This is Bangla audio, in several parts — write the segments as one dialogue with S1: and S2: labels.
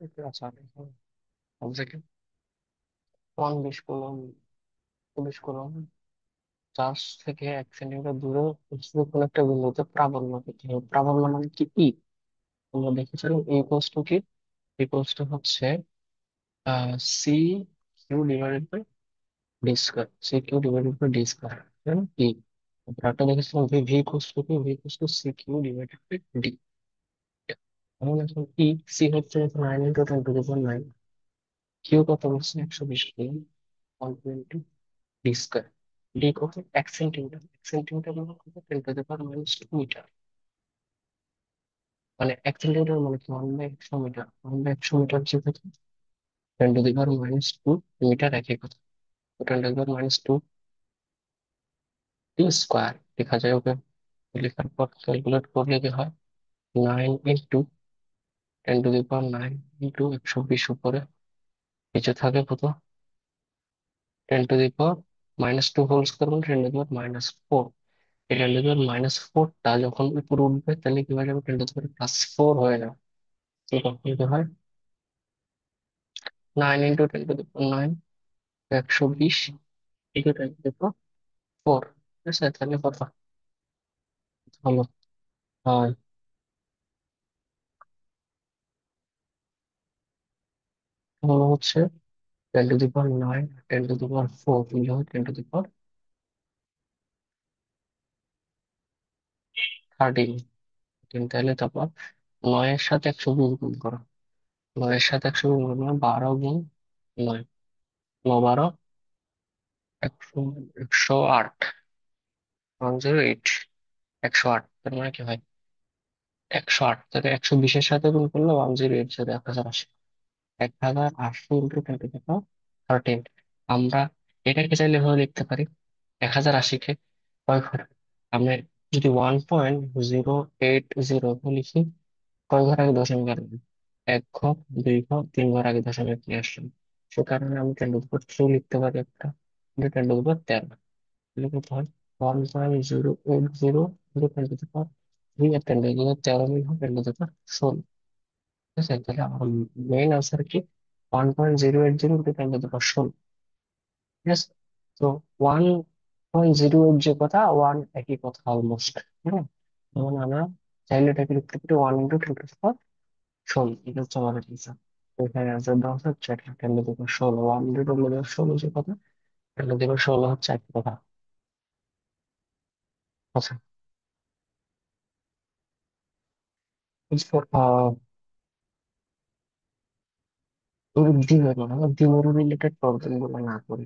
S1: আচ্ছা, বলছে কি 1 20 কুলম, 20 কুলম চার্জ থেকে 1 সেন্টিমিটার দূরে স্থিত কোনো একটা বিন্দুতে প্রাবল্য পেতে হবে। প্রাবল্য মানে কি ই? আমরা দেখেছিলাম ইকুয়ালস টু কি, ইকুয়ালস টু হচ্ছে C Q divided by D square, C Q divided by D square E. একটা দেখেছিলাম ভি, ভি ইকুয়ালস টু কি, V equals to C Q divided by D. এখন এখন ই, সি হচ্ছে 9 × 10⁻৯, কিউ কত বলছে 120 কুলম, 120 ডি স্কোয়ার, ডি কত 1 সেন্টিমিটার, 1 সেন্টিমিটার মানে কত 10⁻²মিটার। মানে 1 সেন্টিমিটার মানে কি 1/100 মিটার, 1/100 মিটার যে কত 10⁻²মিটার, একই কথা। 10⁻², ডি স্কোয়ার লেখা যায় ওকে। লেখার পর ক্যালকুলেট করলে কি হয়, 9 × 10⁻৯ ইন্টু 120 উপরে, নিচে থাকে কত 10⁻², হোল স্কোয়ার মানে 10⁻⁻4। এই 10⁻⁻4টা যখন উপরে উঠবে তাহলে কি হয়ে যাবে, 10⁻+4 হয়ে যাবে। তো তখন কি হয়, 9 × 10⁻৯, 120 ইন্টু 10⁻4। ঠিক আছে, তাহলে কত হলো, হয় হলো হচ্ছে 10⁻৯, 10⁻4 মিলে হয় 10⁻13। তাহলে তারপর 9 এর সাথে 120 গুণ করো, 9 এর সাথে 120 গুণ করো, 12 গুণ 9, 9 12 একশো, 108, 108, 108। তার মানে কি হয় 108, তাহলে 120-এর সাথে গুণ করলে 108 সাথে 1080, 1080 ইন্টু 10⁻13। আমরা এটাকে চাইলে এভাবে লিখতে পারি, 1080-কে কয় ঘর, আমরা যদি 1.080 লিখি, কয় ঘর আগে দশমিক আসবে, 1 ঘর, 2 ঘর, 3 ঘর আগে দশমিক নিয়ে আসলাম। সে কারণে আমি 10⁻3 লিখতে পারি একটা, 10⁻13। তাহলে কত হয় 1.080 10⁻3, আর 10⁻13 মিল হয় 10⁻16। ঠিক আছে, তাহলে আমার মেইন আনসার কি 1.080 10⁻16। ঠিক আছে, তো 1.08 যে কথা, ওয়ান একই কথা অলমোস্ট। হ্যাঁ, যেমন আমরা চাইলে এটাকে লিখতে পারি 1 × 10⁻16। এটা হচ্ছে আমাদের অ্যান্সার। তো এখানে অ্যান্সার দেওয়া হচ্ছে 10⁻16, 1 × 10⁻16 যে কথা, 10⁻16 হচ্ছে একই কথা। আচ্ছা, বুঝছো? ডিমের রিলেটেড প্রবলেম গুলো না করি,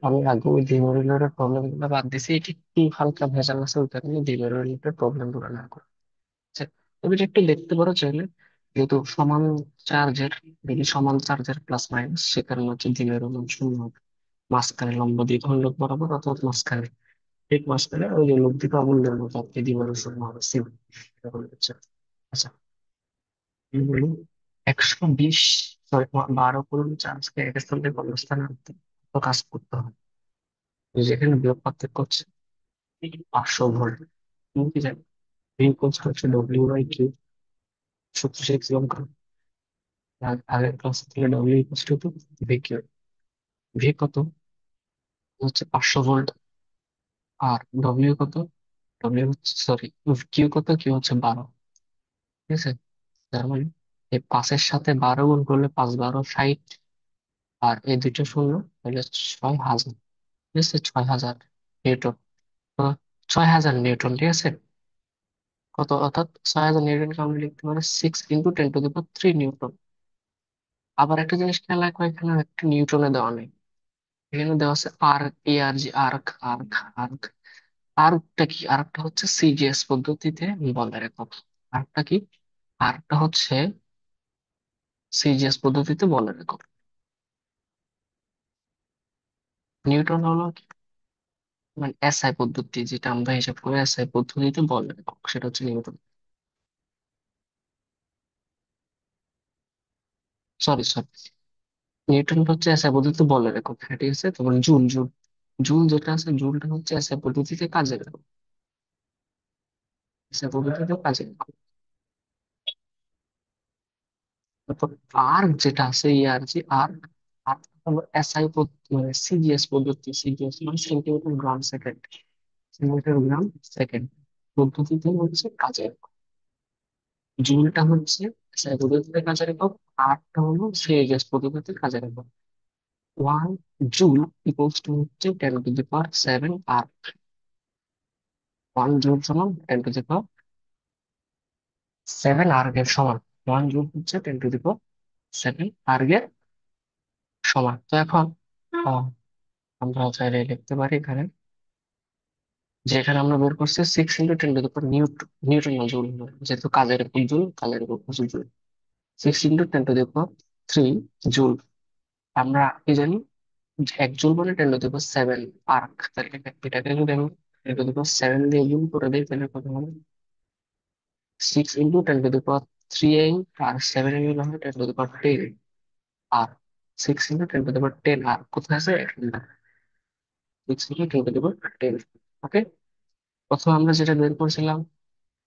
S1: আমি আগে ওই ডিমের রিলেটেড প্রবলেম গুলো বাদ দিছি, এটি একটু হালকা ভেজাল আছে ওই কারণে ডিমের রিলেটেড প্রবলেম গুলো না করি। আচ্ছা, তুমি এটা একটু দেখতে পারো চাইলে, যেহেতু সমান চার্জের, যদি সমান চার্জের প্লাস মাইনাস, সে কারণে হচ্ছে দ্বিমেরু মান শূন্য হবে। মাঝখানে লম্ব দ্বিখণ্ডক বরাবর অর্থাৎ মাঝখানে, ঠিক মাঝখানে ওই যে লব্ধি প্রাবল্যের মতো আর কি দ্বিমেরু শূন্য হবে, সিম এটা বলে হচ্ছে। আচ্ছা, আমি বলি 120, সরি 12 কুলম্ব চার্জকে এক স্থান থেকে অন্য স্থানে আনতে কত কাজ করতে হবে। যেখানে বিভব পার্থক্য হচ্ছে 500 ভোল্ট। তুমি কি জানো ভি ইকুয়ালস হচ্ছে W/Q, সূত্র শিখছিলাম কারণ আগের ক্লাস থেকে W equals to V Q. V কত হচ্ছে 500 ভোল্ট, আর ডব্লিউ কত, ডব্লিউ হচ্ছে সরি কিউ কত, কিউ হচ্ছে 12। ঠিক আছে, তার মানে এই 5-এর সাথে 12 গুণ করলে 5 12 60, আর এই দুইটা শূন্য, তাহলে 6000। ঠিক আছে, 6000 নিউটন। তো 6000 নিউটন, ঠিক আছে, কত অর্থাৎ 6000 নিউটনকে আমরা লিখতে পারি 6 × 10⁻³ আবার একটা জিনিস খেয়াল রাখো, এখানে একটা নিউটনে দেওয়া নেই, এখানে দেওয়া আছে arc, ARG, arc, arc, arc. আর্কটা কি, আর্কটা হচ্ছে সিজিএস পদ্ধতিতে বলের একক। আর্কটা কি, আর্কটা হচ্ছে সিজিএস পদ্ধতিতে বলের একক। নিউটন হলো কি, মানে এসআই পদ্ধতি, যেটা আমরা হিসাব করে এসআই পদ্ধতিতে বলের একক, সেটা হচ্ছে নিউটন। সরি সরি, নিউটন হচ্ছে এসআই পদ্ধতিতে বলের একক, হ্যাঁ ঠিক আছে। তারপর জুল, জুল, জুল যেটা আছে, জুলটা হচ্ছে এসআই পদ্ধতিতে কাজের একক, এসআই পদ্ধতিতে কাজের একক। তারপর আর্ক যেটা আছে, ইআরজি আর্ক, আর্ক হলো এসআই পদ্ধতি, মানে সিজিএস পদ্ধতি, সিজিএস মানে সেন্টিমিটার গ্রাম সেকেন্ড, সেন্টিমিটার গ্রাম সেকেন্ড পদ্ধতিতে হচ্ছে কাজের একক। জুলটা হচ্ছে এসআই পদ্ধতিতে কাজের একক, আর্কটা হলো সিজিএস পদ্ধতিতে কাজের একক। 1 জুল ইকুয়ালস টু হচ্ছে 10⁻⁷ আর্ক। 1 জুল সমান 10⁻⁷ আর্গের সমান। 1 জুল হচ্ছে 10⁻⁷ আর্গের সমান। তো এখন আহ, আমরা চাইলে লিখতে পারি এখানে, যে এখানে আমরা বের করছি 6 × 10⁻⁴ জুল, যেহেতু কাজের একক জুল, কাজের একক হচ্ছে জুল। 6 × 10⁻³ জুল। আমরা কি জানি যে 1 জুল মানে 10⁻⁷ আর্ক, তাহলে এটাকে যদি আমি 10⁻⁷ দিয়ে গুণ করে দিই তাহলে কত হবে? 6 × 10⁻³ আর 7 এর গুণ হবে 10⁻10 আর। 6 × 10⁻10 আর কোথায় আছে এখানে? 6 × 10⁻10। ওকে, প্রথমে আমরা যেটা বের করেছিলাম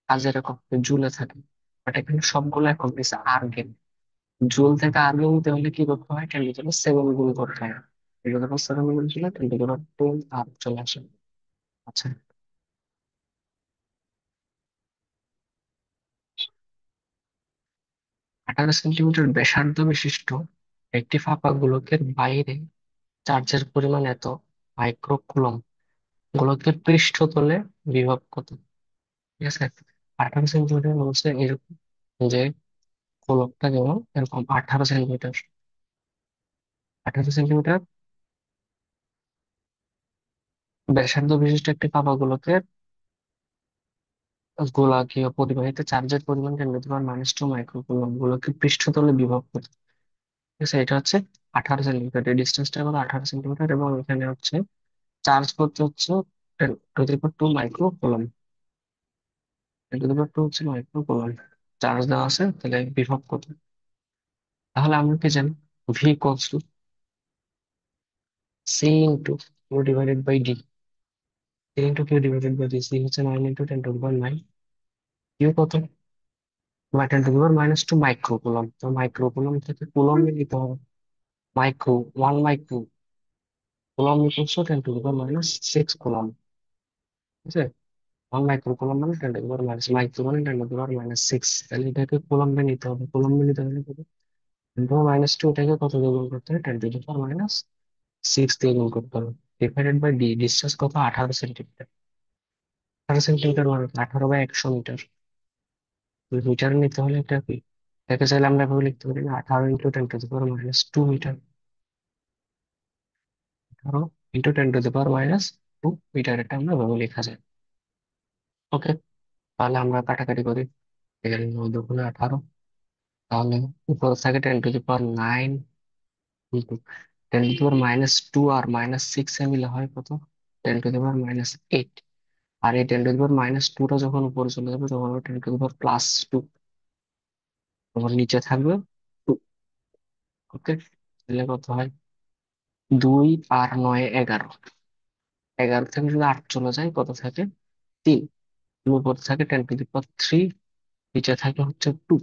S1: কাজের একক জুলে থাকে, বাট এখানে সবগুলো একক দিচ্ছে আর্গে। জুল থেকে আর্গে নিতে হলে কি করতে হয়? 10⁻⁷ গুণ করতে হয়। 10⁻⁷ গুণ ছিল 10⁻10 আর চলে আসে। আচ্ছা, 18 সেন্টিমিটার ব্যাসার্ধ বিশিষ্ট একটি ফাঁপা গোলকের বাইরে চার্জের পরিমাণ এত মাইক্রোকুলম, গোলকের পৃষ্ঠতলে বিভব কত? ঠিক আছে, 18 সেন্টিমিটার বলছে এরকম, যে গোলকটা যেমন এরকম 18 সেন্টিমিটার, 18 সেন্টিমিটার ব্যাসার্ধ বিশিষ্ট একটি ফাঁপা গোলকের গোলাকীয় পরিবাহিত চার্জের পরিমাণ 10⁻⁻² মাইক্রোকুলম, গোলকের পৃষ্ঠতলে বিভব কত? ঠিক আছে, এটা হচ্ছে 18 সেন্টিমিটার, এই ডিস্টেন্সটা হলো 18 সেন্টিমিটার, এবং এখানে হচ্ছে চার্জ করতে হচ্ছে 10⁻²মাইক্রোকুলম। 10⁻² হচ্ছে মাইক্রোকুলম চার্জ দেওয়া আছে, তাহলে বিভব কত? তাহলে আমরা কি জানি V equals to C into Q divided by D. C into Q divided by D, C হচ্ছে 9 × 10⁻⁹, কিউ কত? 10⁻⁻² মাইক্রোকুলম। তো মাইক্রোকুলম থেকে কুলমে নিতে হবে, micro, 1 micro coulomb equals to 10⁻⁻6 coulomb. ঠিক আছে, 1 মাইক্রোকুলম মানে 10⁻⁻, মাইক্রো মানে 10⁻⁻6, তাহলে এটাকে কুলম্বে নিতে হবে। কুলম্বে নিতে হলে কত? 10⁻², এটাকে কত দিয়ে গুণ করতে হবে? 10⁻⁻6 দিয়ে গুণ করতে হবে, ডিভাইডেড বাই ডি, ডিসটেন্স কত? 18 সেন্টিমিটার। 18 সেন্টিমিটার মানে 18/100 মিটার। মিটার নিতে হলে এটা কি, এটাকে চাইলে আমরা এভাবে লিখতে পারি না, 18 × 10⁻²মিটার। 18 × 10⁻²মিটার, এটা আমরা এভাবে লেখা যায়। ওকে, তাহলে আমরা কাটাকাটি করি, এখানে 9 × 2 = 18, তাহলে উপরে থাকে 10⁻9 ইন্টু 10⁻², আর -6 এ মিলে হয় কত? 10⁻⁸। আর এই 10⁻²টা যখন উপরে চলে যাবে তখন হবে 10⁻+2, তখন নিচে থাকবে 2। ওকে, তাহলে কত হয়? 2 আর 9 11, 11 থেকে যদি 8 চলে যায় কত থাকে? 3। উপরে থাকে 10⁻3, নিচে থাকে হচ্ছে 2,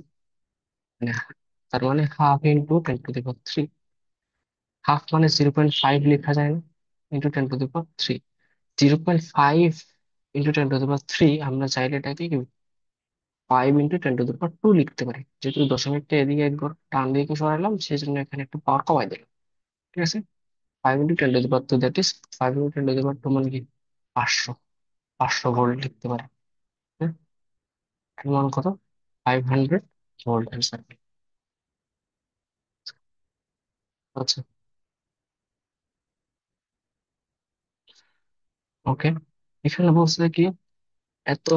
S1: মানে তার মানে হাফ ইন্টু 10⁻3। হাফ মানে 0.5 লেখা যায় না, ইন্টু 10⁻3, 0.5 ইন্টু 10⁻3, আমরা চাইলে এটাকে 5 × 10⁻² লিখতে পারি, যেহেতু দশমিকটা এদিকে একবার ডান দিকে সরালাম সেই জন্য এখানে একটু পাওয়ার কমাই দিলাম। ঠিক আছে, 5 × 10⁻², দ্যাট ইজ 5 × 10⁻² মানে কি? 500, 500 ভোল্ট লিখতে পারি। হ্যাঁ, এর মান কত? 500 ভোল্ট অ্যান্সার। আচ্ছা, ওকে, এখানে বলছে কি এত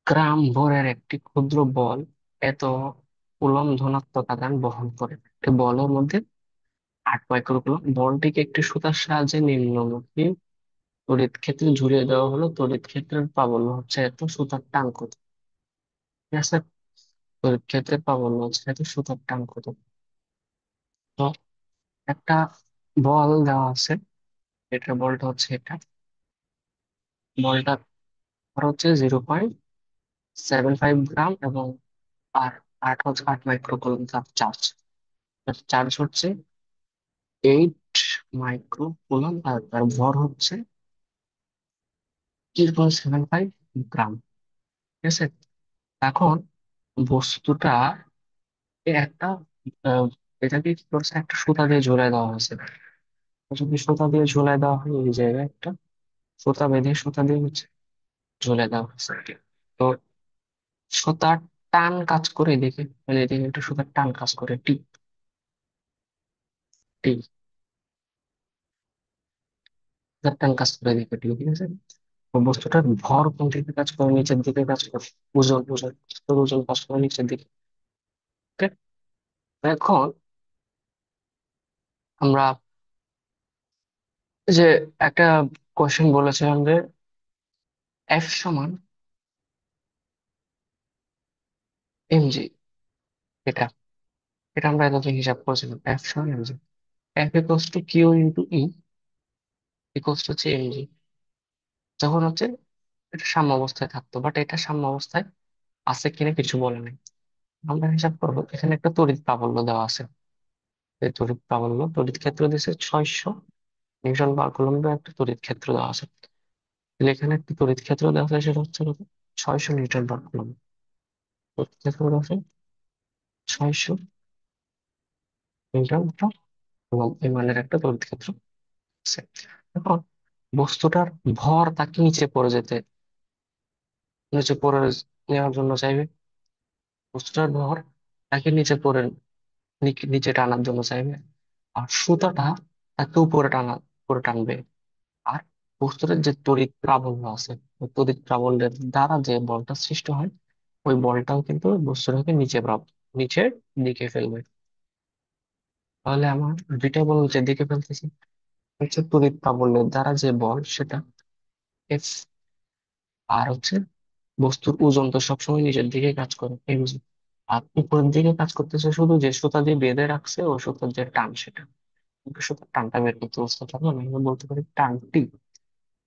S1: গ্রাম ভরের একটি ক্ষুদ্র বল এত কুলম্ব ধনাত্মক আধান বহন করে। একটি বলের মধ্যে 8 মাইক্রোকুলম, বলটিকে একটি সুতার সাহায্যে নিম্নমুখী তড়িৎ ক্ষেত্রে ঝুলিয়ে দেওয়া হলো, তড়িৎ ক্ষেত্রের প্রাবল্য হচ্ছে এত, সুতার টান কত? ঠিক আছে, তড়িৎ ক্ষেত্রের প্রাবল্য হচ্ছে এত, সুতার টান কত? তো একটা বল দেওয়া আছে, এটা বলটা হচ্ছে এটা, বলটা হচ্ছে 0.75 গ্রাম এবং আর 8 মাইক্রো কুলম্ব তার চার্জ। চার্জ হচ্ছে 8 মাইক্রো কুলম্ব, আর তার ভর হচ্ছে 0.75 গ্রাম। ঠিক আছে। এখন বস্তুটা একটা আহ, এটাকে কি করছে, একটা সুতা দিয়ে ঝুলাই দেওয়া হয়েছে। যদি সুতা দিয়ে ঝুলাই দেওয়া হয় এই জায়গায় একটা সুতা বেঁধে সুতা দিয়ে হচ্ছে ঝুলাই দেওয়া হয়েছে আর কি। তো সুতার টান কাজ করে দেখে, মানে এদিকে একটা সুতার টান কাজ করে, টি টি সুতার টান কাজ করে দেখে, টি, ঠিক আছে। তো বস্তুটার ভর কোন দিকে কাজ করে, নিচের দিকে কাজ করে। ওজন ওজন বস্তুর ওজন কাজ করে নিচের দিকে। ওকে। এখন আমরা এই যে একটা কোশ্চেন বলেছিলাম যে এফ সমান এমজি, এটা এটা আমরা এতদিন হিসাব করেছিলাম, এফ সমান MG. F equals to Q into E equals to হচ্ছে এমজি। যখন হচ্ছে এটা সাম্য অবস্থায় থাকতো, বাট এটা সাম্য অবস্থায় আছে কিনা কিছু বলে নাই। আমরা হিসাব করবো, এখানে একটা তড়িৎ প্রাবল্য দেওয়া আছে। এই তড়িৎ প্রাবল্য, তড়িৎ ক্ষেত্র দিয়েছে 600 নিউটন পার কুলম্বে, একটা তড়িৎ ক্ষেত্র দেওয়া আছে। তাহলে এখানে একটা তড়িৎ ক্ষেত্র দেওয়া আছে, সেটা হচ্ছে কত? 600 নিউটন পার কুলম্ব। তড়িৎ ক্ষেত্র দেওয়া আছে 600 নিউটন পার কুলম্ব, এই মানের একটা তড়িৎ ক্ষেত্র আছে। এখন বস্তুটার ভর তাকে নিচে পড়ে যেতে, নিচে পড়ে নেওয়ার জন্য চাইবে। বস্তুটার ভর তাকে নিচে পড়ে নিচে টানার জন্য চাইবে। আর সুতাটা তাকে উপরে টানবে। আর বস্তুটার যে তড়িৎ প্রাবল্য আছে, ওই তড়িৎ প্রাবল্যের দ্বারা যে বলটা সৃষ্টি হয়, ওই বলটাও কিন্তু বস্তুটাকে নিচের দিকে ফেলবে। তাহলে আমার দুইটা বল নিচের দিকে ফেলতেছি, হচ্ছে তড়িৎ প্রাবল্যের দ্বারা যে বল সেটা এফ, আর হচ্ছে বস্তুর ওজন তো সবসময় নিচের দিকে কাজ করে, mg। আর উপরের দিকে কাজ করতেছে শুধু যে সুতা দিয়ে বেঁধে রাখছে, ওই সুতার যে টান সেটা। কিন্তু সুতার টানটা বের করতে বুঝতে পারবো না, আমরা বলতে পারি টান টি।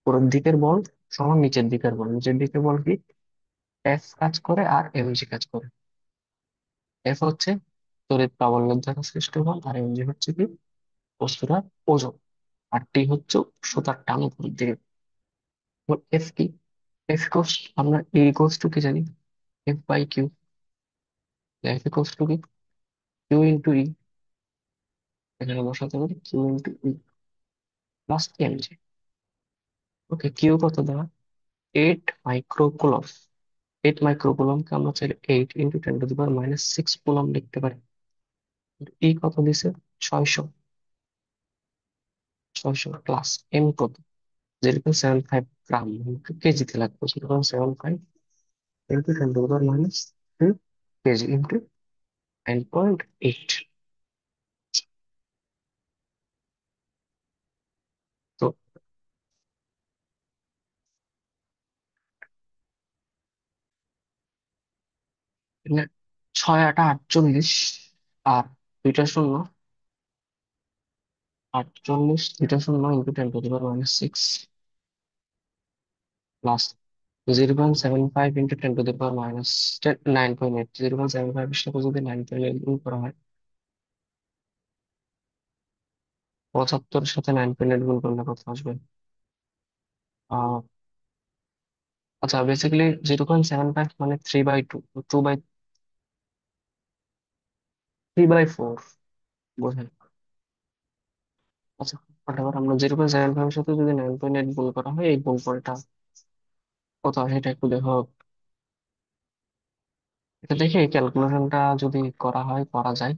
S1: উপরের দিকের বল সমান নিচের দিকের বল, নিচের দিকের বল কি? এফ কাজ করে আর এমজি কাজ করে। এফ হচ্ছে তড়িৎ প্রাবল্যের দ্বারা সৃষ্ট বল, আর এমজি হচ্ছে কি? বস্তুটার ওজন। আর টি হচ্ছে সুতার টান উপরের দিকে। এফ কি? এফ কোস, আমরা এ কোস টু কি জানি? F by Q. F cos two কি? Q into E. এখানে বসাতে পারি Q into E plus MG. Okay, Q কত দেওয়া? 8 মাইক্রো কুলম। 8 মাইক্রো কুলমকে আমরা চাইলে 8 × 10⁻⁶ কুলম লিখতে পারি। ই কত দিছে? 600। 600 প্লাস এম কত? 0.75 গ্রাম, আমাকে কেজিতে লাগবে। 0.75 × 10⁻³ কেজি ইন্টু 9.8। তো এখানে 6 8 48, আর দুইটা শূন্য, 48 দুইটা শূন্য ইন্টু 10⁻⁶ প্লাস 0.75 × 10⁻⁻9.8। 0.75 এর সাথে যদি 9.8 গুণ করা হয়, 75 সাথে 9.8 গুণ করলে কত আসবে? আহ আচ্ছা, বেসিক্যালি 0.75 মানে 3/2, 3/4 বোঝায়। আচ্ছা, whatever, আমরা 0.75 এর সাথে যদি 9.8 গুণ করা হয়, এই গুণফলটা কত হয় সেটা একটু দেখো। এটা দেখে ক্যালকুলেশনটা যদি করা হয়, করা যায়।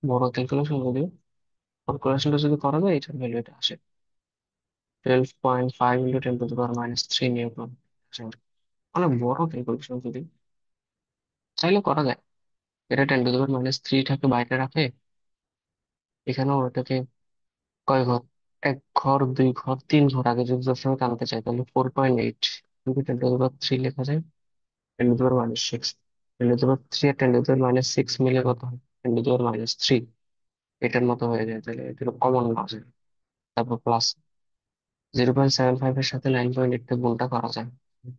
S1: বড় ক্যালকুলেশনটা যদি করা যায়, এটার ভ্যালু এটা আসে 12.5 × 10⁻³ নিউটন। অনেক বড় ক্যালকুলেশন, যদি চাইলে করা যায়। এটা 10⁻³ বাইরে রাখে, এখানেও ওটাকে কয় ঘর, এক ঘর, দুই ঘর, তিন ঘর আগে যদি সবসময় টানতে চাই, তাহলে 4.8 কিন্তু 10⁻³ লেখা যায় 10⁻⁻6। 10⁻³ আর 10⁻⁻6 মিলে কত হয়? 10⁻⁻3। এটার মতো হয়ে যায়, তাহলে এটা কমন আছে। তারপর প্লাস 0.75 এর সাথে 9.8 কে গুণটা করা যায়।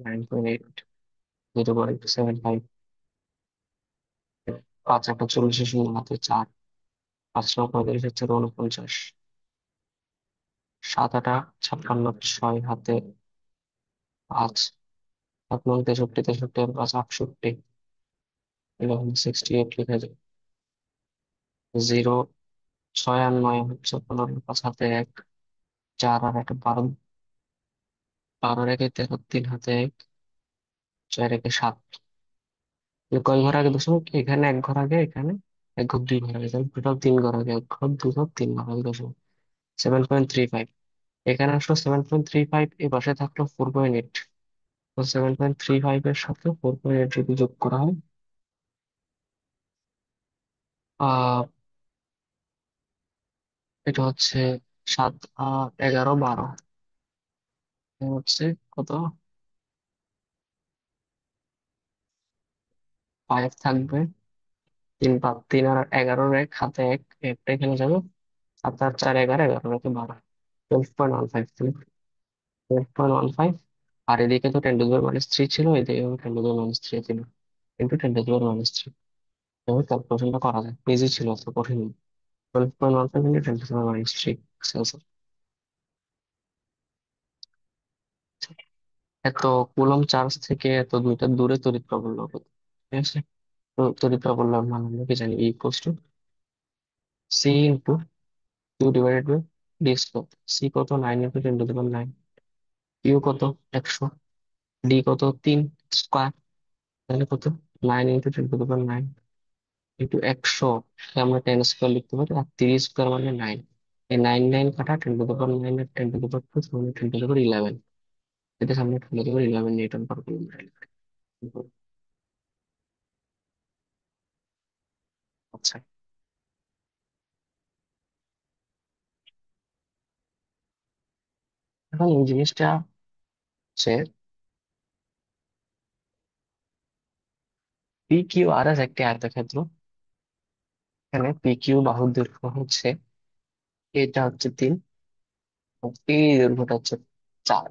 S1: 9.8, 0.75, পাঁচ আটা 40, শূন্য হাতে 4, 5 9 45 হচ্ছে 49, 7 8 56, 6 হাতে 5, 7 9 63, 63 আর 5 68, 11 68 লিখে যায়। 0, 6 আর 9 হচ্ছে 15, 5 হাতে 1, 4 আর 1 12, 12 আর 1 13, 3 হাতে 1, 4 1 7। কয় ঘর আগে দশমিক? এখানে এক ঘর আগে, এখানে এক ঘর 2 ঘর আগে, তাহলে টোটাল 3 ঘর আগে, 1 ঘর 2 ঘর 3 ঘর আগে দশমিক। 7.35, এখানে আসলো 7.35, এই পাশে থাকলো 4.8। তো 7.35 এর সাথে 4.8 যদি যোগ করা হয়, আহ এটা হচ্ছে 7 আর 11 12, হচ্ছে কত, 5 থাকবে। 3 আর 11 এক হাতে 1, একটা এখানে যাবে। 7 আর 4 11, 11 আর 12, 12.15, 12.15। আর এদিকে তো 10⁻³ ছিল, এদিকে 10⁻³ ছিল, কিন্তু 10⁻³। এভাবে ক্যালকুলেশনটা করা যায়, ইজি ছিল, অত কঠিন না। 12.15 ইন্টু 10⁻³ সেলসিয়াস। এত কুলম্ব চার্জ থেকে এত দুইটা দূরে তড়িৎ প্রাবল্য কত? ঠিক আছে, তো তড়িৎ প্রাবল্যের মান আমরা কি জানি, equals to C into Q divided by D square. C কত, 9 × 10⁻⁹। কিউ কত, 100। ডি কত, 3 স্কোয়ার, তাহলে কত, 9 × 10⁻⁹ ইন্টু 100, আমরা 10 স্কোয়ার লিখতে পারি, আর 3 স্কোয়ার মানে 9। এই 9 9 কাটা, 10⁻⁹ আর 10⁻², মানে 10⁻11। এতে সামনে 10⁻11 নিউটন পার কিলোমিটার লিখতে পারি। আচ্ছা, এখন এই জিনিসটা হচ্ছে পি কিউ আর এস একটি আয়তক্ষেত্র। এখানে পি কিউ বাহুর দৈর্ঘ্য হচ্ছে, এটা হচ্ছে 3, এই দৈর্ঘ্যটা হচ্ছে 4।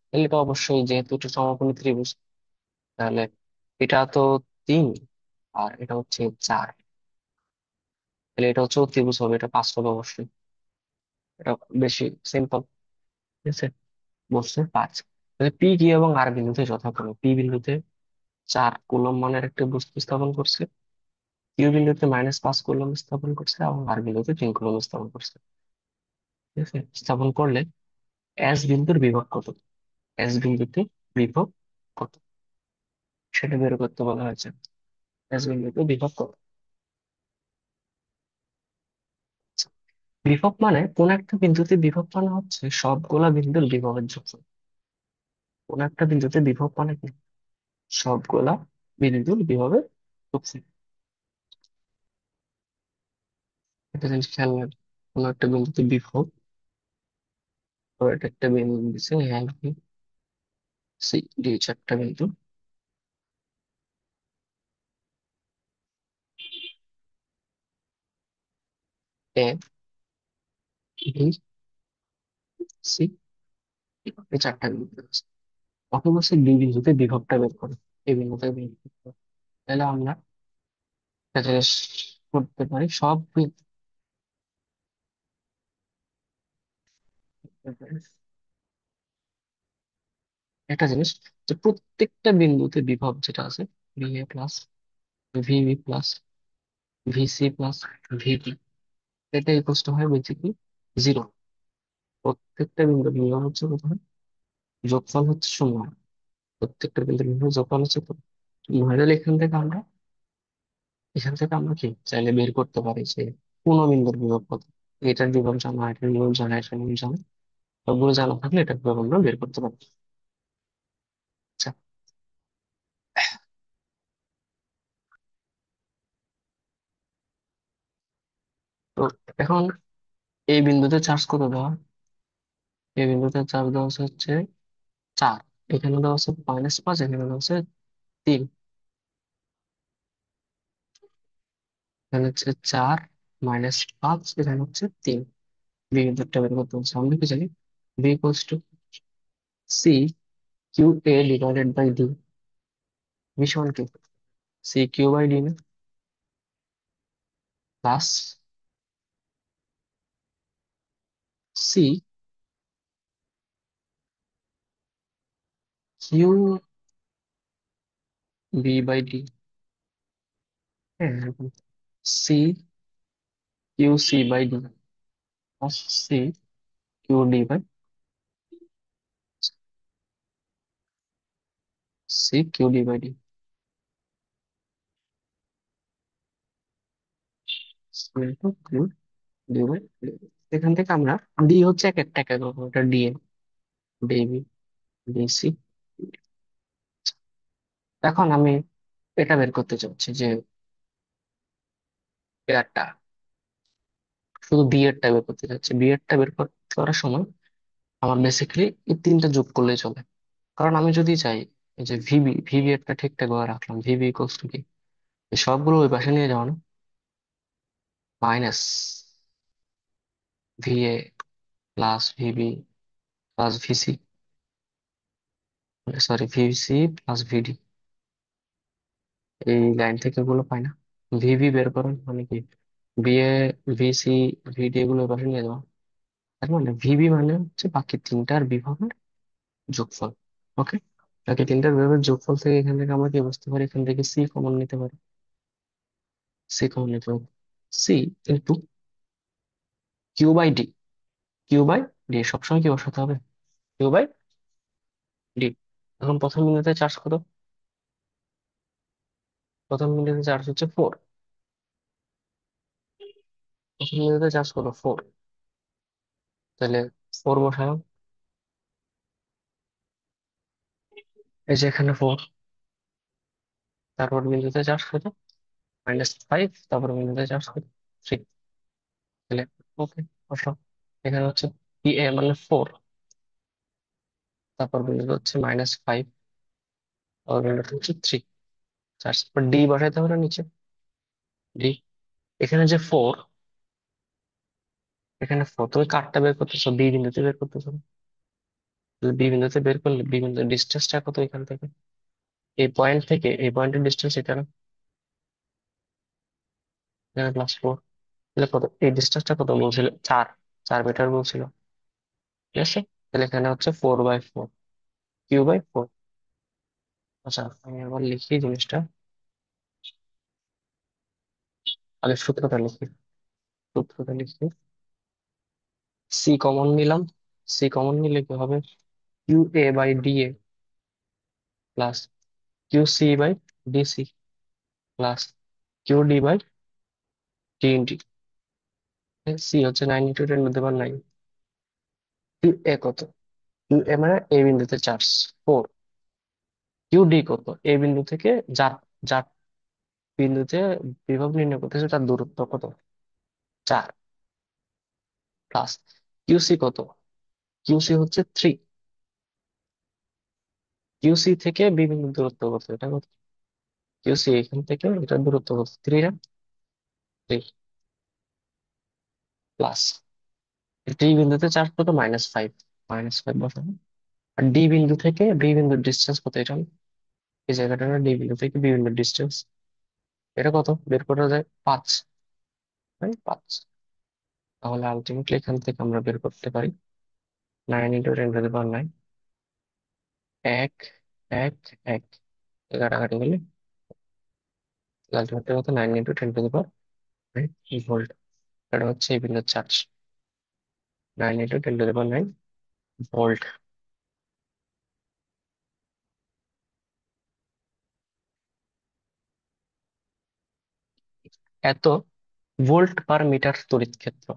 S1: তাহলে এটা অবশ্যই, যেহেতু এটা সমকোণী ত্রিভুজ, তাহলে এটা তো 3 আর এটা হচ্ছে 4, তাহলে এটা হচ্ছে অতিভুজ হবে, এটা 5 হবে অবশ্যই। এটা বেশি সিম্পল, ঠিক আছে, বসছে 5। তাহলে পি কিউ এবং আর বিন্দুতে যথাক্রমে, পি বিন্দুতে 4 কুলম্ব মানের একটা বস্তু স্থাপন করছে, কিউ বিন্দুতে -5 কুলম্ব স্থাপন করছে, এবং আর বিন্দুতে 3 কুলম্ব স্থাপন করছে। ঠিক আছে, স্থাপন করলে এস বিন্দুর বিভব কত, এস বিন্দুতে বিভব কত, সেটা বের করতে বলা হয়েছে। এস বিন্দুতে বিভব কত? বিভব মানে কোন একটা বিন্দুতে বিভব মানে হচ্ছে সবগুলা বিন্দুর বিভবের যোগফল। কোন একটা বিন্দুতে বিভব মানে কি, সবগুলা বিন্দুর বিভবের যোগফল। একটা জিনিস খেয়াল রাখবে, কোন একটা বিন্দুতে বিভব, তো এটা একটা বিন্দু দিচ্ছে এ বি সি ডি, 4টা বিন্দু, এ বি সি, এই 4টা বিন্দু আছে। অথবা সে বি বিন্দুতে বিভবটা বের করে, এই বিন্দুতে বিভব বের করে। তাহলে আমরা একটা জিনিস করতে পারি, সব একটা জিনিস, যে প্রত্যেকটা বিন্দুতে বিভব যেটা আছে, V A plus, V B plus, V C plus, VP, এটা ইকুয়াল টু হয় বেসিকলি 0। প্রত্যেকটা বিন্দুর বিভব হচ্ছে কোথায়, যোগফল হচ্ছে 0। প্রত্যেকটা বিন্দুর বিভব যোগফল হচ্ছে তো 0। তাহলে এখান থেকে আমরা কি চাইলে বের করতে পারি যে কোন বিন্দুর বিভব কত। এটার বিভব জানা, এটার বিভব জানা, এটার বিভব জানা, সবগুলো জানা থাকলে এটার বিভব আমরা বের করতে পারি। আচ্ছা, তো এখন এই বিন্দুতে চার্জ কত দেওয়া, এই বিন্দুতে চার্জ দেওয়া হচ্ছে 4, এখানে দেওয়া আছে -5, এখানে দেওয়া আছে 3, এখানে হচ্ছে 4 -5, এখানে হচ্ছে 3। বি বিন্দুটা বের করতে হচ্ছে, আমরা কি জানি, B equals to C Q A divided by D. V সমান কি, সি কিউ বাই ডি না? Plus C Q B by D. হ্যাঁ, C Q C by D plus C Q D by C Q D by D into Q D by D. এখান থেকে আমরা ডি হচ্ছে এক একটা একক, ওটা ডিএ, ডিবি, ডিসি। এখন আমি এটা বের করতে চাচ্ছি যে পেয়ারটা, শুধু বি এরটা বের করতে চাচ্ছি। বি এরটা বের করার সময় আমার বেসিক্যালি এই তিনটা যোগ করলেই চলে। কারণ আমি যদি চাই এই যে ভিবি, ভিবি একটা ঠিকঠাক ভাবে রাখলাম, ভিবি ইকুয়ালস টু কি, এই সবগুলো ওই পাশে নিয়ে যাওয়া না, minus VA plus VB plus VC, sorry VC plus VD. এই লাইন থেকে এগুলো পাই না, ভিবি বের করেন মানে কি, বিএ, ভিসি, ভিডি এগুলো ওই পাশে নিয়ে যাওয়া। তার মানে ভিবি মানে হচ্ছে বাকি তিনটার বিভবের যোগফল। ওকে, বাকি তিনটার বিভবের যোগফল থেকে এখান থেকে আমরা কি বুঝতে পারি, এখান থেকে সি কমন নিতে পারি। সি কমন নিতে পারি, C into Q by D. Q by D সবসময় কি বসাতে হবে, কিউ বাই ডি। এখন প্রথম বিন্দুতে চার্জ কত, প্রথম বিন্দুতে চার্জ হচ্ছে 4, প্রথম বিন্দুতে চার্জ কত 4, তাহলে 4 বসালাম। এই যে এখানে 4, তারপর বিন্দুতে চার্জ কত -5, তারপর বিন্দুতে চার্জ কত 3, তাহলে ওকে বসাও। এখানে হচ্ছে পি এ মানে 4, তারপর বিন্দুতে হচ্ছে -5, তারপর বিন্দুতে হচ্ছে 3, চার্জ, তারপর ডি বসাইতে হবে না নিচে, ডি। এখানে যে 4, এখানে 4 তুমি কাটটা বের করতেছো, বি বিন্দুতে বের করতেছো, বি বিন্দুতে বের করলে বি বিন্দুর ডিস্টেন্সটা কত এখান থেকে, এই পয়েন্ট থেকে এই পয়েন্টের ডিস্টেন্স এটা না, এখানে +4, তাহলে কত, এই ডিস্টেন্সটা কত বলছিল, 4, 4 মিটার বলছিল। ঠিক আছে, তাহলে এখানে হচ্ছে 4/4, কিউ বাই 4। আচ্ছা আমি আবার লিখি জিনিসটা, আগে সূত্রটা লিখি, সূত্রটা লিখি। সি কমন নিলাম, সি কমন নিলে কি হবে, Q A by D A plus Q C by DC plus Q D by D ইন্টি। সি হচ্ছে 9 × 10⁹, কিউ এ কত, কিউ এ মানে এ বিন্দুতে চার্জ 4, কিউ ডি কত, এ বিন্দু থেকে যার যার বিন্দুতে বিভব নির্ণয় করতেছে তার দূরত্ব কত 4, প্লাস কিউসি কত, কিউসি হচ্ছে 3, কিউসি থেকে বি বিন্দুর দূরত্ব কত, এটা কত, কিউসি এখান থেকে এটার দূরত্ব কত 3 না, 3, প্লাস ডি বিন্দুতে চার্জ কত -5, -5 বসাবো। আর ডি বিন্দু থেকে বি বিন্দুর ডিস্টেন্স কত, এটা না? এই জায়গাটা না, ডি বিন্দু থেকে বি বিন্দুর ডিস্টেন্স, এটা কত বের করা যায় 5, তাই 5। তাহলে আলটিমেটলি এখান থেকে আমরা বের করতে পারি 9 × 10⁹, 1 1 1, কাটাকাটি গেলে আলটিমেটলি কত, 9 × 10⁹ ভোল্ট। এটা হচ্ছে এই বিন্দুর চার্জ, 9 × 10⁹ ভোল্ট। এত ভোল্ট পার মিটার তড়িৎ ক্ষেত্র,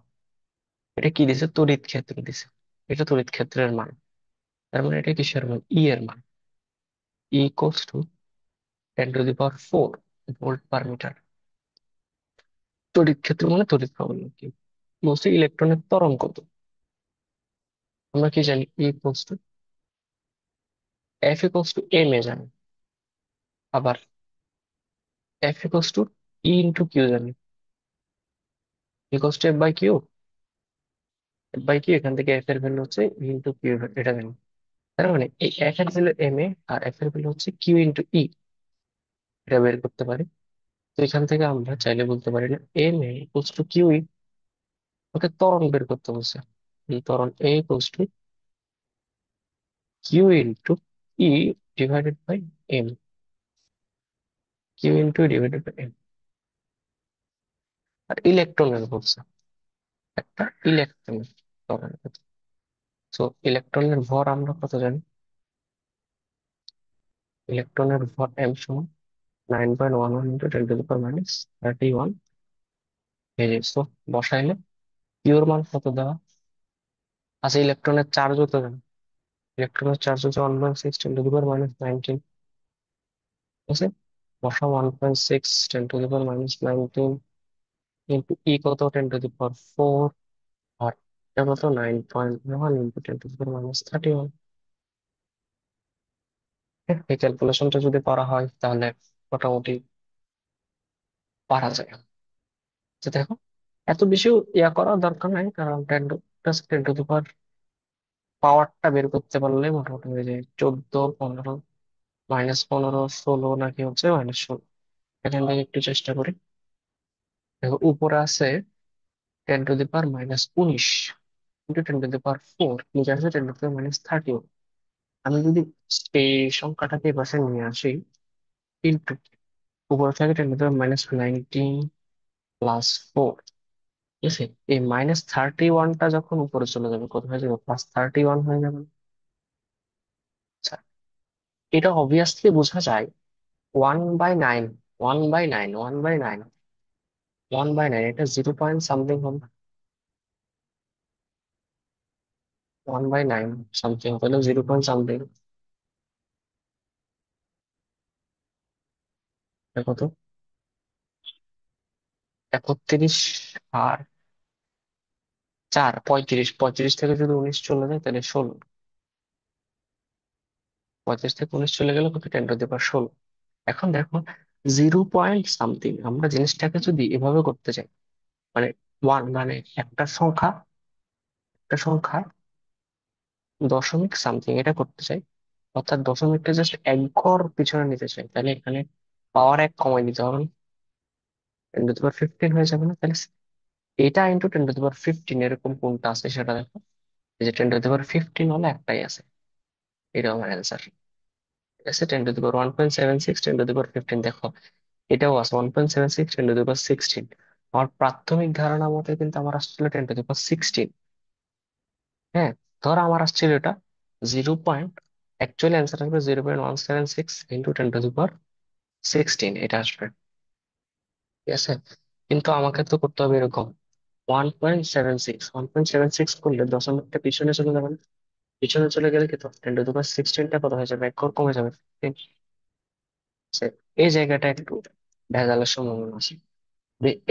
S1: এটা কি দিছে, তড়িৎ ক্ষেত্র দিছে, এটা তড়িৎ ক্ষেত্রের মান। তার মানে এটা কিসের মান, ই এর মান, E = 10⁴ ভোল্ট পার মিটার। তড়িৎ ক্ষেত্র মানে তড়িৎ প্রবাহ কি, বলছে ইলেকট্রনের ত্বরণ কত, আমরা কি জানি, F = m এ জানি, আবার F = E × Q জানি, F/Q, F/Q, এখান থেকে F এর ভ্যালু হচ্ছে E × Q, এটা জানি। তার মানে এই F এর ভ্যালু m এ আর F এর ভ্যালু হচ্ছে Q × E, এটা বের করতে পারি। তো এখান থেকে আমরা চাইলে বলতে পারি না M A equals to Q. Okay ত্বরণ বের করতে বলছে। ত্বরণ A equals to Q into E divided by M. Q into divided by M. আর ইলেকট্রনের বলছে, একটা ইলেকট্রনের ত্বরণ। তো ইলেকট্রনের ভর আমরা কত জানি? ইলেকট্রনের ভর এম সমান 9.11 ইন্টু 10⁻⁻31। এই যে so বসাইলে কিউর মান কত দেওয়া আছে? ইলেকট্রনের চার্জ হতে জানি। ইলেকট্রনের চার্জ হচ্ছে 1.6 × 10⁻19। ঠিক আছে, বসা 1.6 × 10⁻19 ইন্টু ই কত 10⁻4। আর এটা কত 9.1 ইন্টু 10⁻31। এই ক্যালকুলেশনটা যদি করা হয় তাহলে মোটামুটি পারা যায়। তো দেখো, এত বেশি ইয়া করার দরকার নাই, কারণ 10 টু দি পাওয়ার পাওয়ারটা বের করতে পারলে মোটামুটি হয়ে যায় 14, 15, -15, 16 নাকি হচ্ছে -16। এখান থেকে একটু চেষ্টা করি। দেখো উপরে আছে 10⁻⁻19 ইন্টু 10⁻4, নিচে আছে 10⁻30। আমি যদি এই সংখ্যাটাকে এই পাশে নিয়ে আসি, ইন্টু উপরে থাকে 10⁻19 + 4। ঠিক আছে, এই -31টা যখন উপরে চলে যাবে কত হয়ে যাবে? +31 হয়ে যাবে। আচ্ছা, এটা অবভিয়াসলি বোঝা যায় 1/9, 1/9, 1/9, 1/9, এটা 0 পয়েন্ট সামথিং হবে। 1/9 সামথিং হলে 0 পয়েন্ট সামথিং। কত? 31 আর 4, 35। 35 থেকে যদি 19 চলে যায় তাহলে 16। 35 থেকে 19 চলে গেলে কত? 10⁻16। এখন দেখো 0 পয়েন্ট সামথিং, আমরা জিনিসটাকে যদি এভাবে করতে চাই, মানে ওয়ান মানে একটা সংখ্যা দশমিক সামথিং এটা করতে চাই, অর্থাৎ দশমিকটা জাস্ট এক ঘর পিছনে নিতে চাই, তাহলে এখানে পাওয়ার এক কমাই দিতে হবে না? 10⁻15 হয়ে যাবে না তাহলে? এটা ইন্টু 10⁻15 এরকম কোনটা আছে সেটা দেখো। এই যে 10⁻15 হলে একটাই আছে, এটা আমার অ্যান্সার। ঠিক আছে, 10⁻1.76, 10⁻15 দেখো এটাও আছে 1.76, 10⁻16। আমার প্রাথমিক ধারণা মতে কিন্তু আমার আসছিল 10⁻16। হ্যাঁ, ধর আমার আসছিল এটা 0 পয়েন্ট, অ্যাকচুয়ালি অ্যান্সার আসবে 0.176 ইন্টু 10⁻16 এটা আসবে। ঠিক আছে, কিন্তু আমাকে তো করতে হবে এরকম 1.76। 1.76 করলে দশমিকটা পিছনে চলে যাবে না? পিছনে চলে গেলে কিন্তু 10⁻16টা কত হয়ে যাবে? এক ঘর কমে যাবে। ঠিক আছে, এই জায়গাটা একটু ভেজালের সম্ভাবনা আছে।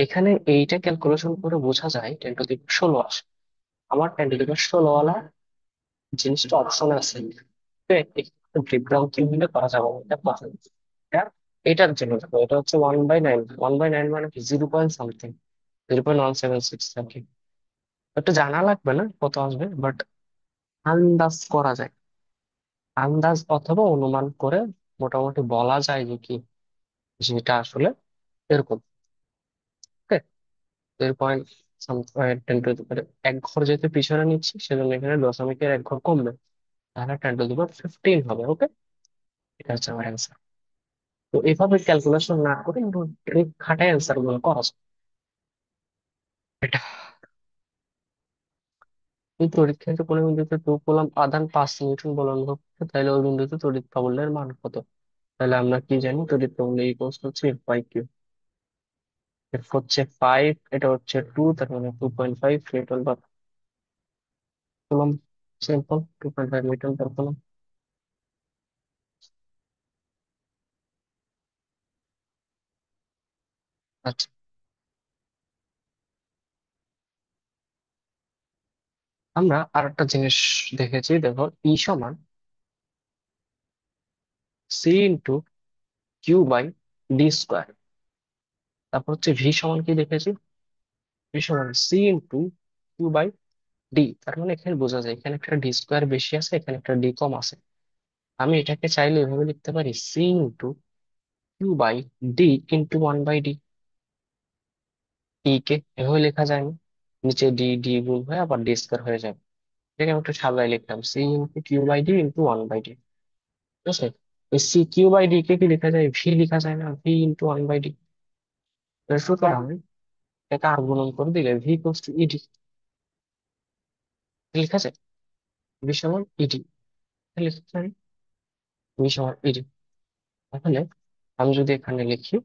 S1: এখানে এইটা ক্যালকুলেশন করে বোঝা যায় 10⁻16 আসে। আমার 10⁻16 ওয়ালা জিনিসটা অপশনে আছে। বিভ্রান্তি হলে করা যাবে না, এটা কথা। এটা এটার জন্য দেখো, এটা হচ্ছে 1/9। 1/9 মানে কি? 0 পয়েন্ট সামথিং, 0.176 থাকি। একটু জানা লাগবে না কত আসবে, বাট আন্দাজ করা যায়। আন্দাজ অথবা অনুমান করে মোটামুটি বলা যায় যে কি, যেটা আসলে এরকম। ওকে, 0.10 এক ঘর যেহেতু পিছনে নিচ্ছি সেজন্য এখানে দশমিকের এক ঘর কমবে, তাহলে 10⁻15 হবে। ওকে, এটা হচ্ছে আমার অ্যান্সার। তো এইভাবে ক্যালকুলেশন না করে একটু ট্রিক খাটায় অ্যান্সার গুলো করা যায়। এটা এই তড়িৎ ক্ষেত্রে কোনো বিন্দুতে 2 কুলম্ব আধান 5 নিউটন বল অনুভব করে, তাহলে ওই বিন্দুতে তড়িৎ প্রাবল্যের মান কত? তাহলে আমরা কি জানি? তড়িৎ প্রাবল্য ইকুয়ালস হচ্ছে F/Q। এফ হচ্ছে 5, এটা হচ্ছে 2, তার মানে 2.5 নিউটন পার কুলম্ব। সিম্পল, 2.5 নিউটন পার কুলম্ব। আচ্ছা, আমরা আর একটা জিনিস দেখেছি, দেখো ই সমান C × Q/d²। তারপর হচ্ছে ভি সমান কি দেখেছি? ভি সমান C × Q/d। তার মানে এখানে বোঝা যায় এখানে একটা d² বেশি আছে, এখানে একটা d কম আছে। আমি এটাকে চাইলে এভাবে লিখতে পারি, Q by D into one by D. E কে এভাবে লেখা যায় না, নিচে ডি ডি গুণ হয়ে আবার ডি স্কোয়ার হয়ে যাবে। এটাকে আমি একটু সাজায় লিখলাম, C into Q by D into one by D. ঠিক আছে, এই সি কিউ বাই ডি কে কি লেখা যায়, ভি লেখা যায় না, V into one by D. সুতরাং এটাকে আর গুণন করে দিলে ভি ইকুয়ালস টু ইডি লেখা যায়। ভি সমান ইডি লেখা যায়, ভি সমান ইডি। তাহলে আমি যদি এখানে লিখি,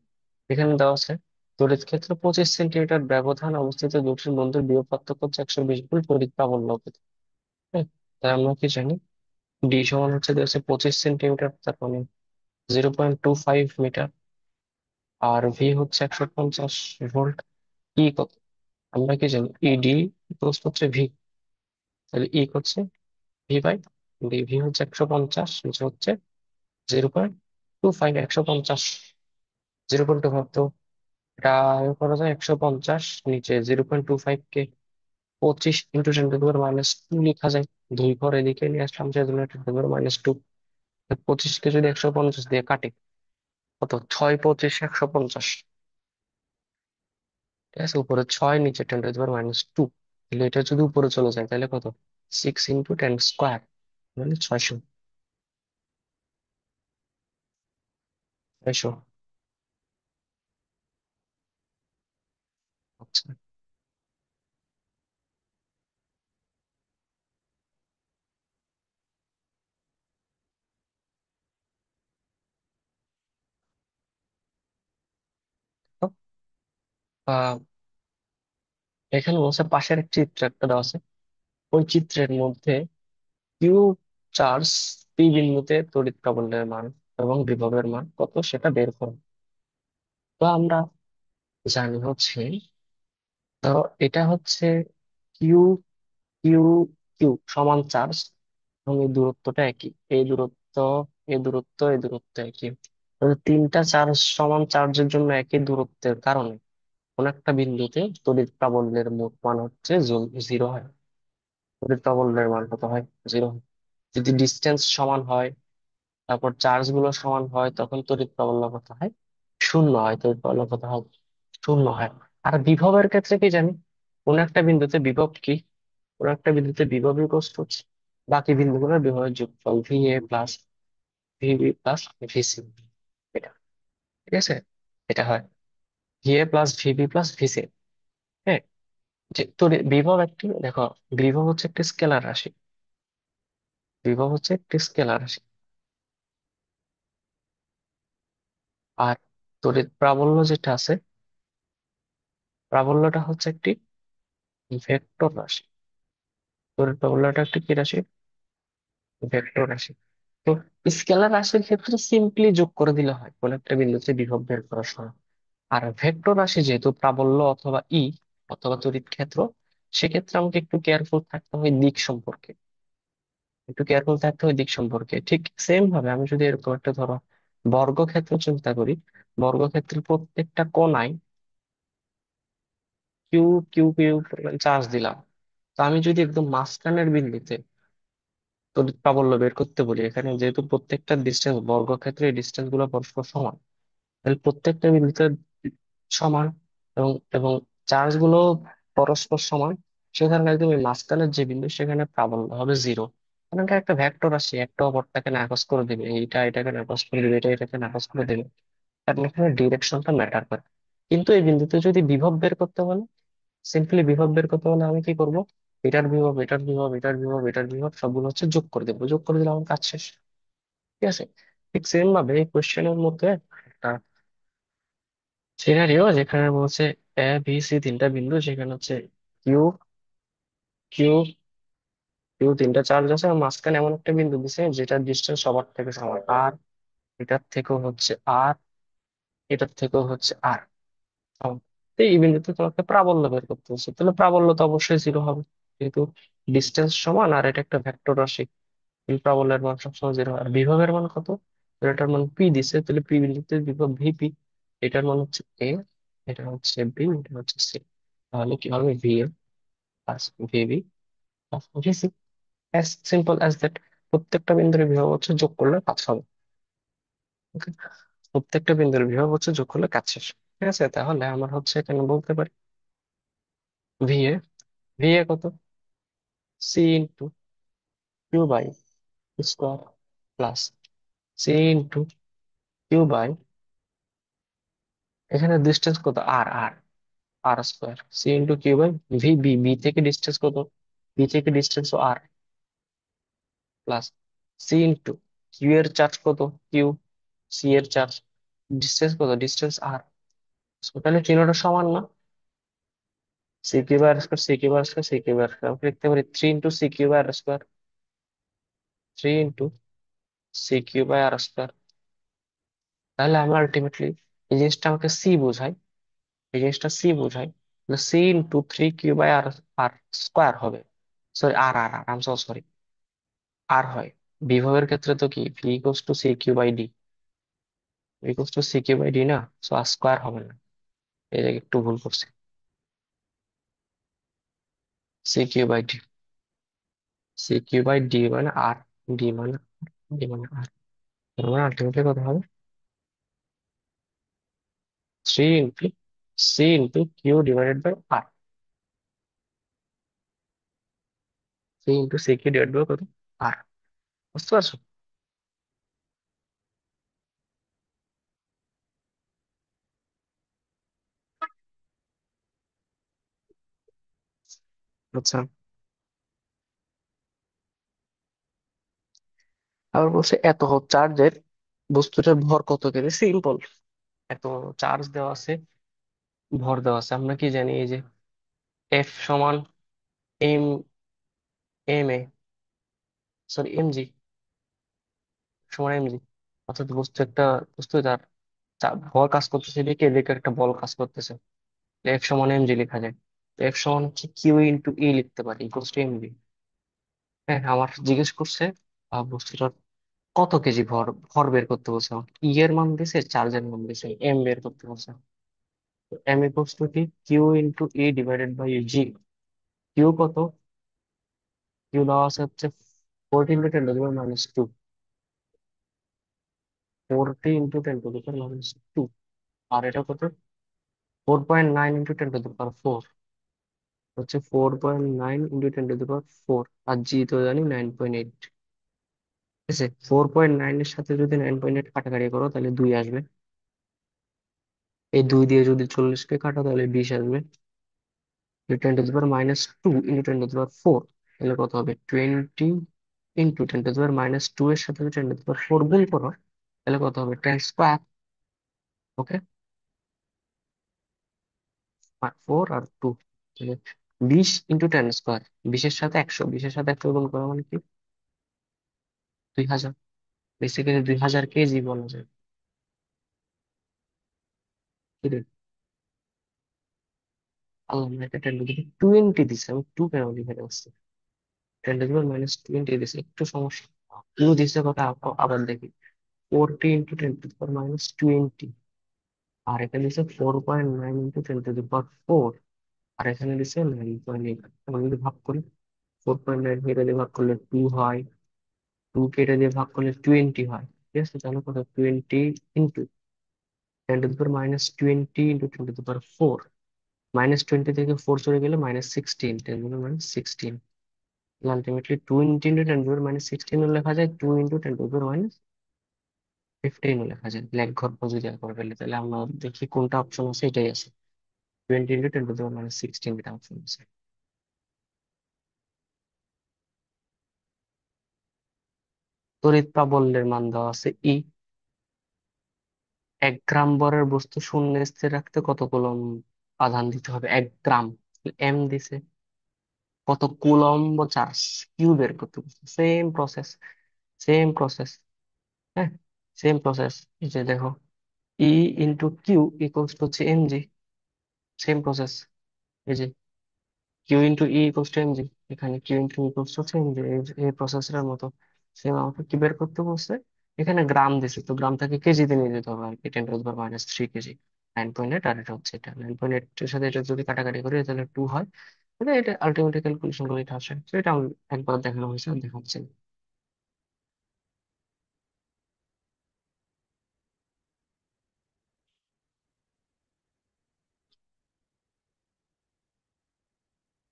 S1: এখানে দেওয়া আছে তড়িৎ ক্ষেত্র 25 সেন্টিমিটার ব্যবধান অবস্থিত দুটি বন্ধুর বিভব পার্থক্য হচ্ছে 120 ভোল্ট, তড়িৎ প্রাবল্য কত? হ্যাঁ, তাই আমরা কি জানি, ডি সমান হচ্ছে দেওয়া আছে 25 সেন্টিমিটার, তার মানে 0.25 মিটার। আর ভি হচ্ছে 150 ভোল্ট। ই কত? আমরা কি জানি, ইডি প্রস্থ হচ্ছে ভি, তাহলে ই হচ্ছে ভি বাই ডি। ভি হচ্ছে 150, নিচে হচ্ছে 0.25, 150, 0.25 তো এটা করা যায় 150, নিচে 0.25 কে 25 × 10⁻² লেখা যায়। দুই ঘর এদিকে নিয়ে আসলাম, সেজন্য 10⁻²। 25 কে যদি 150 দিয়ে কাটে, কত? 6 25 150। ঠিক আছে, উপরে 6, নিচে 10⁻²। তাহলে এটা যদি উপরে চলে যায় তাহলে কত? 6 × 10², মানে 600। 600। আচ্ছা, তো, আহ, এখানে বলছে পাশের এক চিত্র একটা দেওয়া আছে, ওই চিত্রের মধ্যে কিউ চার্জ পি বিন্দুতে তড়িৎ প্রাবল্যের মান এবং বিভবের মান কত সেটা বের করো। তো আমরা জানি হচ্ছে, তো এটা হচ্ছে কিউ, কিউ, কিউ সমান চার্জ, এবং এই দূরত্বটা একই, এই দূরত্ব, এই দূরত্ব, এই দূরত্ব একই। তো তিনটা চার্জ সমান চার্জের জন্য একই দূরত্বের কারণে কোন একটা বিন্দুতে তড়িৎ প্রাবল্যের মোট মান হচ্ছে 0 হয়। তড়িৎ প্রাবল্যের মান কত হয়? 0 হয়। যদি ডিস্টেন্স সমান হয়, তারপর চার্জ গুলো সমান হয়, তখন তড়িৎ প্রাবল্য কত হয়? 0 হয়। তড়িৎ প্রাবল্য কত হয়? 0 হয়। আর বিভবের ক্ষেত্রে কি জানি, কোন একটা বিন্দুতে বিভব কি, কোন একটা বিন্দুতে বিভব ইকুয়াল টু বাকি বিন্দুগুলোর বিভবের যোগফল, V A plus VB plus V C. এটা, ঠিক আছে, এটা হয় V A plus VB plus VC. হ্যাঁ, যে তোর বিভব একটি, দেখো, বিভব হচ্ছে একটি স্কেলার রাশি, বিভব হচ্ছে একটি স্কেলার রাশি। আর তড়িৎ প্রাবল্য যেটা আছে, প্রাবল্যটা হচ্ছে একটি ভেক্টর রাশি। তড়িৎ প্রাবল্যটা একটি কি রাশি? ভেক্টর রাশি। তো স্কেলার রাশির ক্ষেত্রে সিম্পলি যোগ করে দিলে হয় কোন একটা বিন্দুতে বিভব বের করার সময়। আর ভেক্টর রাশি যেহেতু প্রাবল্য অথবা ই অথবা তড়িৎ ক্ষেত্র, সেক্ষেত্রে আমাকে একটু কেয়ারফুল থাকতে হয় দিক সম্পর্কে, একটু কেয়ারফুল থাকতে হয় দিক সম্পর্কে। ঠিক সেম ভাবে আমি যদি এরকম একটা ধরো বর্গক্ষেত্র চিন্তা করি, বর্গক্ষেত্রের প্রত্যেকটা কোণায় কিউ, কিউ কিউ চার্জ দিলাম। তো আমি যদি একদম মাঝখানের বিন্দুতে তড়িৎ প্রাবল্য বের করতে বলি, এখানে যেহেতু প্রত্যেকটা ডিস্টেন্স, বর্গক্ষেত্রে ডিস্টেন্স গুলো পরস্পর সমান, তাহলে প্রত্যেকটা বিন্দুতে সমান, এবং এবং চার্জ গুলো পরস্পর সমান, সেখানে একদম এই মাঝখানের যে বিন্দু সেখানে প্রাবল্য হবে 0। কারণ এটা একটা ভেক্টর রাশি, একটা অপরটাকে নাকচ করে দেবে, এইটা এটাকে নাকচ করে দেবে, এটা এটাকে নাকচ করে দেবে। কারণ এখানে ডিরেকশনটা ম্যাটার করে। কিন্তু এই বিন্দুতে যদি বিভব বের করতে বলে, সিম্পলি বিভব বের করতে হলে আমি কি করব, এটার বিভব, এটার বিভব, এটার বিভব, এটার বিভব সবগুলো হচ্ছে যোগ করে দেবো, যোগ করে দিলে আমার কাজ শেষ। ঠিক আছে, ঠিক সেম ভাবে এই কোশ্চেনের মধ্যে একটা সিনারিও যেখানে বলছে এ বি সি তিনটা বিন্দু, সেখানে হচ্ছে কিউ, কিউ, কিউ তিনটা চার্জ আছে, আর মাঝখানে এমন একটা বিন্দু দিছে যেটা ডিস্টেন্স সবার থেকে সমান আর, এটার থেকেও হচ্ছে আর, এটার থেকেও হচ্ছে আর। তো এই বিন্দুতে তোমাকে প্রাবল্য বের করতে হচ্ছে, তাহলে প্রাবল্য তো অবশ্যই 0 হবে, যেহেতু ডিস্টেন্স সমান আর এটা একটা ভেক্টর রাশি। এই প্রাবল্যের মান সবসময় 0 হয়। আর বিভবের মান কত? তো এটার মান পি দিছে, তাহলে পি বিন্দুতে বিভব ভিপি, এটার মান হচ্ছে এ, এটা হচ্ছে বি, এটা হচ্ছে সি। তাহলে কি হবে, V A plus VB plus VC. As simple as that. প্রত্যেকটা বিন্দুর বিভব হচ্ছে যোগ করলে 5 হবে। Okay? প্রত্যেকটা বিন্দুর বিভব হচ্ছে যোগ করলে কাজ শেষ। ঠিক আছে, তাহলে আমার হচ্ছে এখানে বলতে পারি ভি এ, ভি এ কত, C into Q by square plus C into Q by, এখানে ডিস্টেন্স কত, R R R square, C into Q by V B, B থেকে ডিস্টেন্স কত, বি থেকে distance R, plus C into Q এর চার্জ কত, কিউ, সি এর চার্জ, ডিস্টেন্স কত, ডিস্টেন্স আর। তাহলে চিহ্নটা সমান না, C Q by R square, C Q by R square, C Q by R square, আমরা লিখতে পারি 3 into C Q by R square, 3 into C Q by R square. তাহলে আমরা আলটিমেটলি এই জিনিসটা আমাকে সি বোঝায়, এই জিনিসটা সি বোঝায়, C into 3 Q by R, R square হবে, sorry R R R um so sorry, R হয়। বিভবের ক্ষেত্রে তো কি V equals to C Q by D, equals to C Q by D না, সো আর স্কোয়ার হবে না, এই জায়গায় একটু ভুল করছি, C Q by D, C Q by D মানে আর, ডি মানে, ডি মানে আর, তার মানে আলটিমেটলি কত হবে, 3 into C into Q divided by R, 3 into C Q divide by কত, আর। বুঝতে পারছো? আচ্ছা, আবার বলছে এত চার্জের বস্তুটার ভর কত কেজি, সিম্পল, এত চার্জ দেওয়া আছে, ভর দেওয়া আছে, আমরা কি জানি, এই যে এফ সমান M, M A, sorry M G, সমান এম জি, অর্থাৎ বস্তু একটা, বস্তু তার ভর কাজ করতেছে, এদিকে এদিকে একটা বল কাজ করতেছে, এফ সমান এম জি লেখা যায়। এফ সমান হচ্ছে কিউ ইন্টু ই লিখতে পারি, ইকুয়ালস টু এম জি। হ্যাঁ, আমার জিজ্ঞেস করছে বস্তুটার কত কেজি ভর, ভর বের করতে বলছে আমাকে, ই এর মান দিছে, চার্জের মান দিছে, এম বের করতে বলছে। এম ইকুয়ালস টু কি, Q into E divided by G. Q কত, কিউ দেওয়া আছে হচ্ছে 14 × 10⁻², 40 × 10⁻², আর এটা কত, 4.9 × 10⁻⁴, হচ্ছে 4.9 × 10⁻⁴, আর জি তো জানি 9.8। ঠিক আছে, 4.9 এর সাথে যদি 9.8 কাটাকাটি করো তাহলে 2 আসবে, এই 2 দিয়ে যদি 40-কে কাটো তাহলে 20 আসবে, 10⁻²⁰ তাহলে কত হবে, 20 × 10⁻² এর সাথে যদি 10⁻⁴ গুণ করো তাহলে কত হবে, 10 স্কোয়ার। ওকে, 4 আর 2, 20 × 10 স্কোয়ার, 20-এর সাথে 100, 20-এর সাথে 100 গুণ করা মানে কি, 2000, বেসিক্যালি 2000 কেজি বলা যায়। কি রে, আল্লাহ, মানে এটা 10⁻20 দিছে, আমি 2 কেন লিখে রাখছি, 10⁻⁻20 দিছে, একটু সমস্যা। 2 দিছে কথা, আবার দেখি, 40 × 10⁻20, আর এখানে দিছে 4.9 × 10⁻⁴, আর এখানে দিছে 9.8। আমি যদি ভাগ করি, 4.9 এটা দিয়ে ভাগ করলে 2 হয়, 2 কে এটা দিয়ে ভাগ করলে 20 হয়। ঠিক আছে, তাহলে কত, 20 × 10⁻20 × 10⁻⁴, -20 থেকে 4 চলে গেলে -16, 10⁻⁻16। আলটিমেটলি 20 × 10⁻⁻16 লেখা যায়, 2 × 10⁻⁻15 লেখা যায়, ব্ল্যাক ঘর যদি করে ফেলে, তাহলে আমরা দেখি কোনটা অপশন আছে, এটাই আছে, 20 × 10⁻⁻16 এটা অপশন আছে। তড়িৎ প্রাবল্যের মান দেওয়া আছে ই, 1 গ্রাম বরের বস্তু শূন্যে স্থির রাখতে কত কুলম্ব আধান দিতে হবে, 1 গ্রাম, এম দিছে, কত কুলম্ব চার্জ, কিউ বের করতে বলছে, সেম প্রসেস, সেম প্রসেস। হ্যাঁ, সেম প্রসেস, এই যে দেখো, E into Q equals to হচ্ছে এম জি, সেম প্রসেস, এই যে Q into E equals to M G, এখানে কিউ ইন্টু ইকুয়ালস টু হচ্ছে এম জি, এই প্রসেসের মতো সেম আমাকে কি বের করতে বলছে, এখানে গ্রাম দিছে, তো গ্রাম থেকে কেজিতে নিয়ে যেতে হবে আর কি, 10⁻³ কেজি, 9.8, আর এটা হচ্ছে, এটা 9.8 এর সাথে এটা যদি কাটাকাটি করি তাহলে 2 হয়, এটা এটা আলটিমেটলি ক্যালকুলেশন করে এটা আসে, তো এটা আমি একবার দেখানো হয়েছে, আর দেখাচ্ছি না।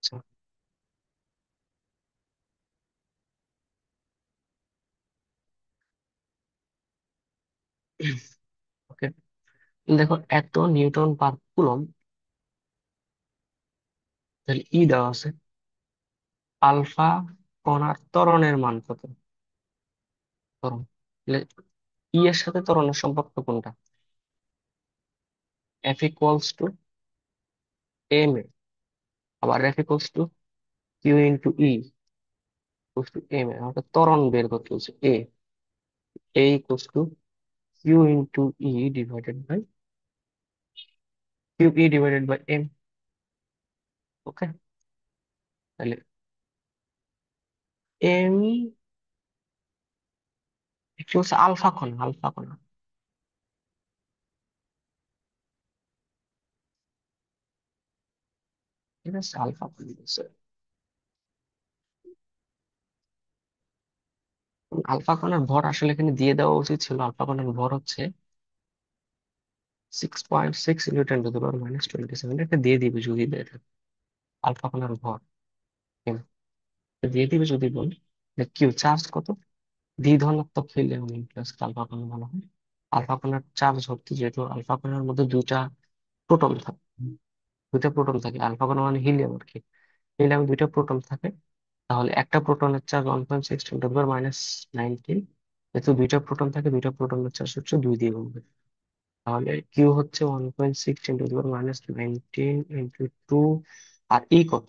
S1: আচ্ছা, ওকে, দেখো এত নিউটন পার কুলম, তাহলে ই দেওয়া আছে, আলফা কণার ত্বরণের মান কত? ত্বরণ, তাহলে ই এর সাথে ত্বরণের সম্পর্ক কোনটা? F equals to M A, আবার F equals to Q into E equals to M A. আমাকে ত্বরণ বের করতে হচ্ছে A, A equals to Q into E divided by Q E divided by M. Okay, তাহলে এম কি হচ্ছে? আলফা কণা, আলফা কণা, ঠিক আছে, আলফা কণা বলছে। আলফা কণার ভর আসলে এখানে দিয়ে দেওয়া উচিত ছিল। আলফা কণার ভর হচ্ছে 6.6 × 10⁻²৭, এটা দিয়ে দিবে যদি দেয় থাকে। আলফা কণার ভর M, দিয়ে দিবে যদি বল কিউ চার্জ কত, দ্বি ধনাত্মক হইলে নিউক্লিয়াস আলফা কণা বলা হয়। আলফা কণার চার্জ হচ্ছে, যেহেতু আলফা কণার মধ্যে দুইটা প্রোটন থাকে, দুইটা প্রোটন থাকে, আলফা কণা মানে হিলিয়াম আর কি, হিলিয়াম দুইটা প্রোটন থাকে, তাহলে একটা প্রোটনের চার্জ 1.6 × 10⁻19। যেহেতু দুইটা প্রোটন থাকে, দুইটা প্রোটনের চার্জ হচ্ছে 2 দিয়ে গুণবে, তাহলে কিউ হচ্ছে 1.6 × 10⁻19 × 2। আর ই কত?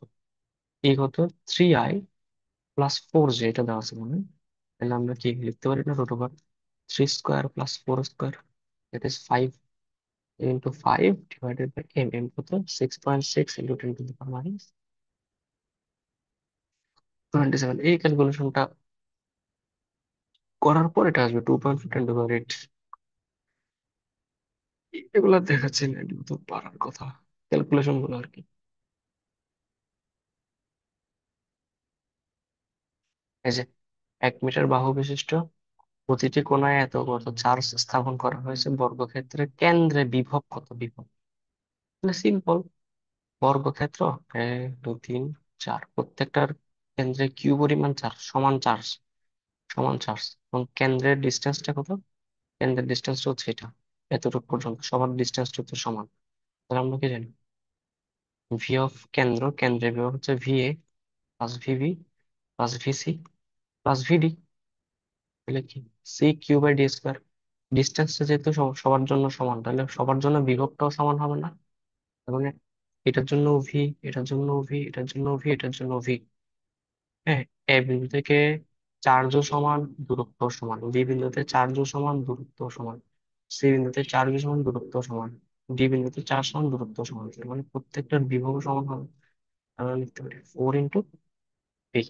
S1: ই কত? 3i+4j, এটা দেওয়া আছে মনে হয়। তাহলে আমরা কি লিখতে পারি না, √3² + 4², that is 5 × 5 ডিভাইডেড বাই কত? 6.6 × 10⁻27। এই ক্যালকুলেশনটা করার পর এটা আসবে 2.5 × 10⁻8। এগুলা দেখাচ্ছি না, এগুলো তো পারার কথা, ক্যালকুলেশন গুলো আর কি। এই যে 1 মিটার বাহু বিশিষ্ট প্রতিটি কোণায় এত কত চার্জ স্থাপন করা হয়েছে বর্গক্ষেত্রের কেন্দ্রে বিভব কত? বিভব মানে সিম্পল, বর্গক্ষেত্র 1 2 3 4, প্রত্যেকটার কেন্দ্রে কিউ পরিমাণ চার্জ, সমান চার্জ, সমান চার্জ, এবং কেন্দ্রের ডিস্টেন্সটা কত? কেন্দ্রের ডিস্টেন্সটা হচ্ছে এটা, এতটুকু পর্যন্ত সবার ডিস্টেন্সটা হচ্ছে সমান। তাহলে আমরা কি জানি? ভি অফ কেন্দ্র, কেন্দ্রের বিভব হচ্ছে VA plus VB plus VC plus VD। তাহলে কি C³/D²। ডিস্টেন্সটা যেহেতু সবার জন্য সমান, তাহলে সবার জন্য বিভবটাও সমান হবে না? তার মানে এটার জন্য ভি, এটার জন্য ভি, এটার জন্য ভি, এটার জন্য ভি। হ্যাঁ, এ বিন্দু থেকে চার্জও সমান, দূরত্ব সমান, বি বিন্দুতে চার্জও সমান, দূরত্ব সমান, সি বিন্দুতে চার্জও সমান, দূরত্ব সমান, ডি বিন্দুতে চার্জ সমান, দূরত্ব সমান, তার মানে প্রত্যেকটার বিভব সমান হবে। আমরা লিখতে পারি 4 × ভি।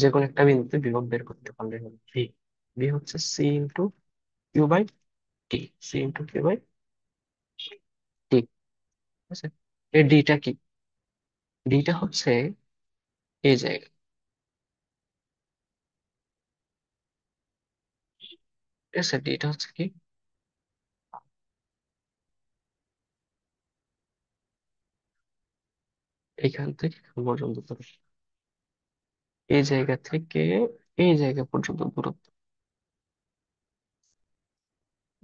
S1: যে কোনো একটা বিন্দুতে বিভব বের করতে পারলে হবে ভি। ভি হচ্ছে C × Q/T, C × Q/T। ঠিক আছে, এই ডিটা কি? ডিটা হচ্ছে এই জায়গা, ঠিক আছে, ডিটা হচ্ছে কি, এখান থেকে এখান পর্যন্ত দূরত্ব, এই জায়গা থেকে এই জায়গা পর্যন্ত দূরত্ব।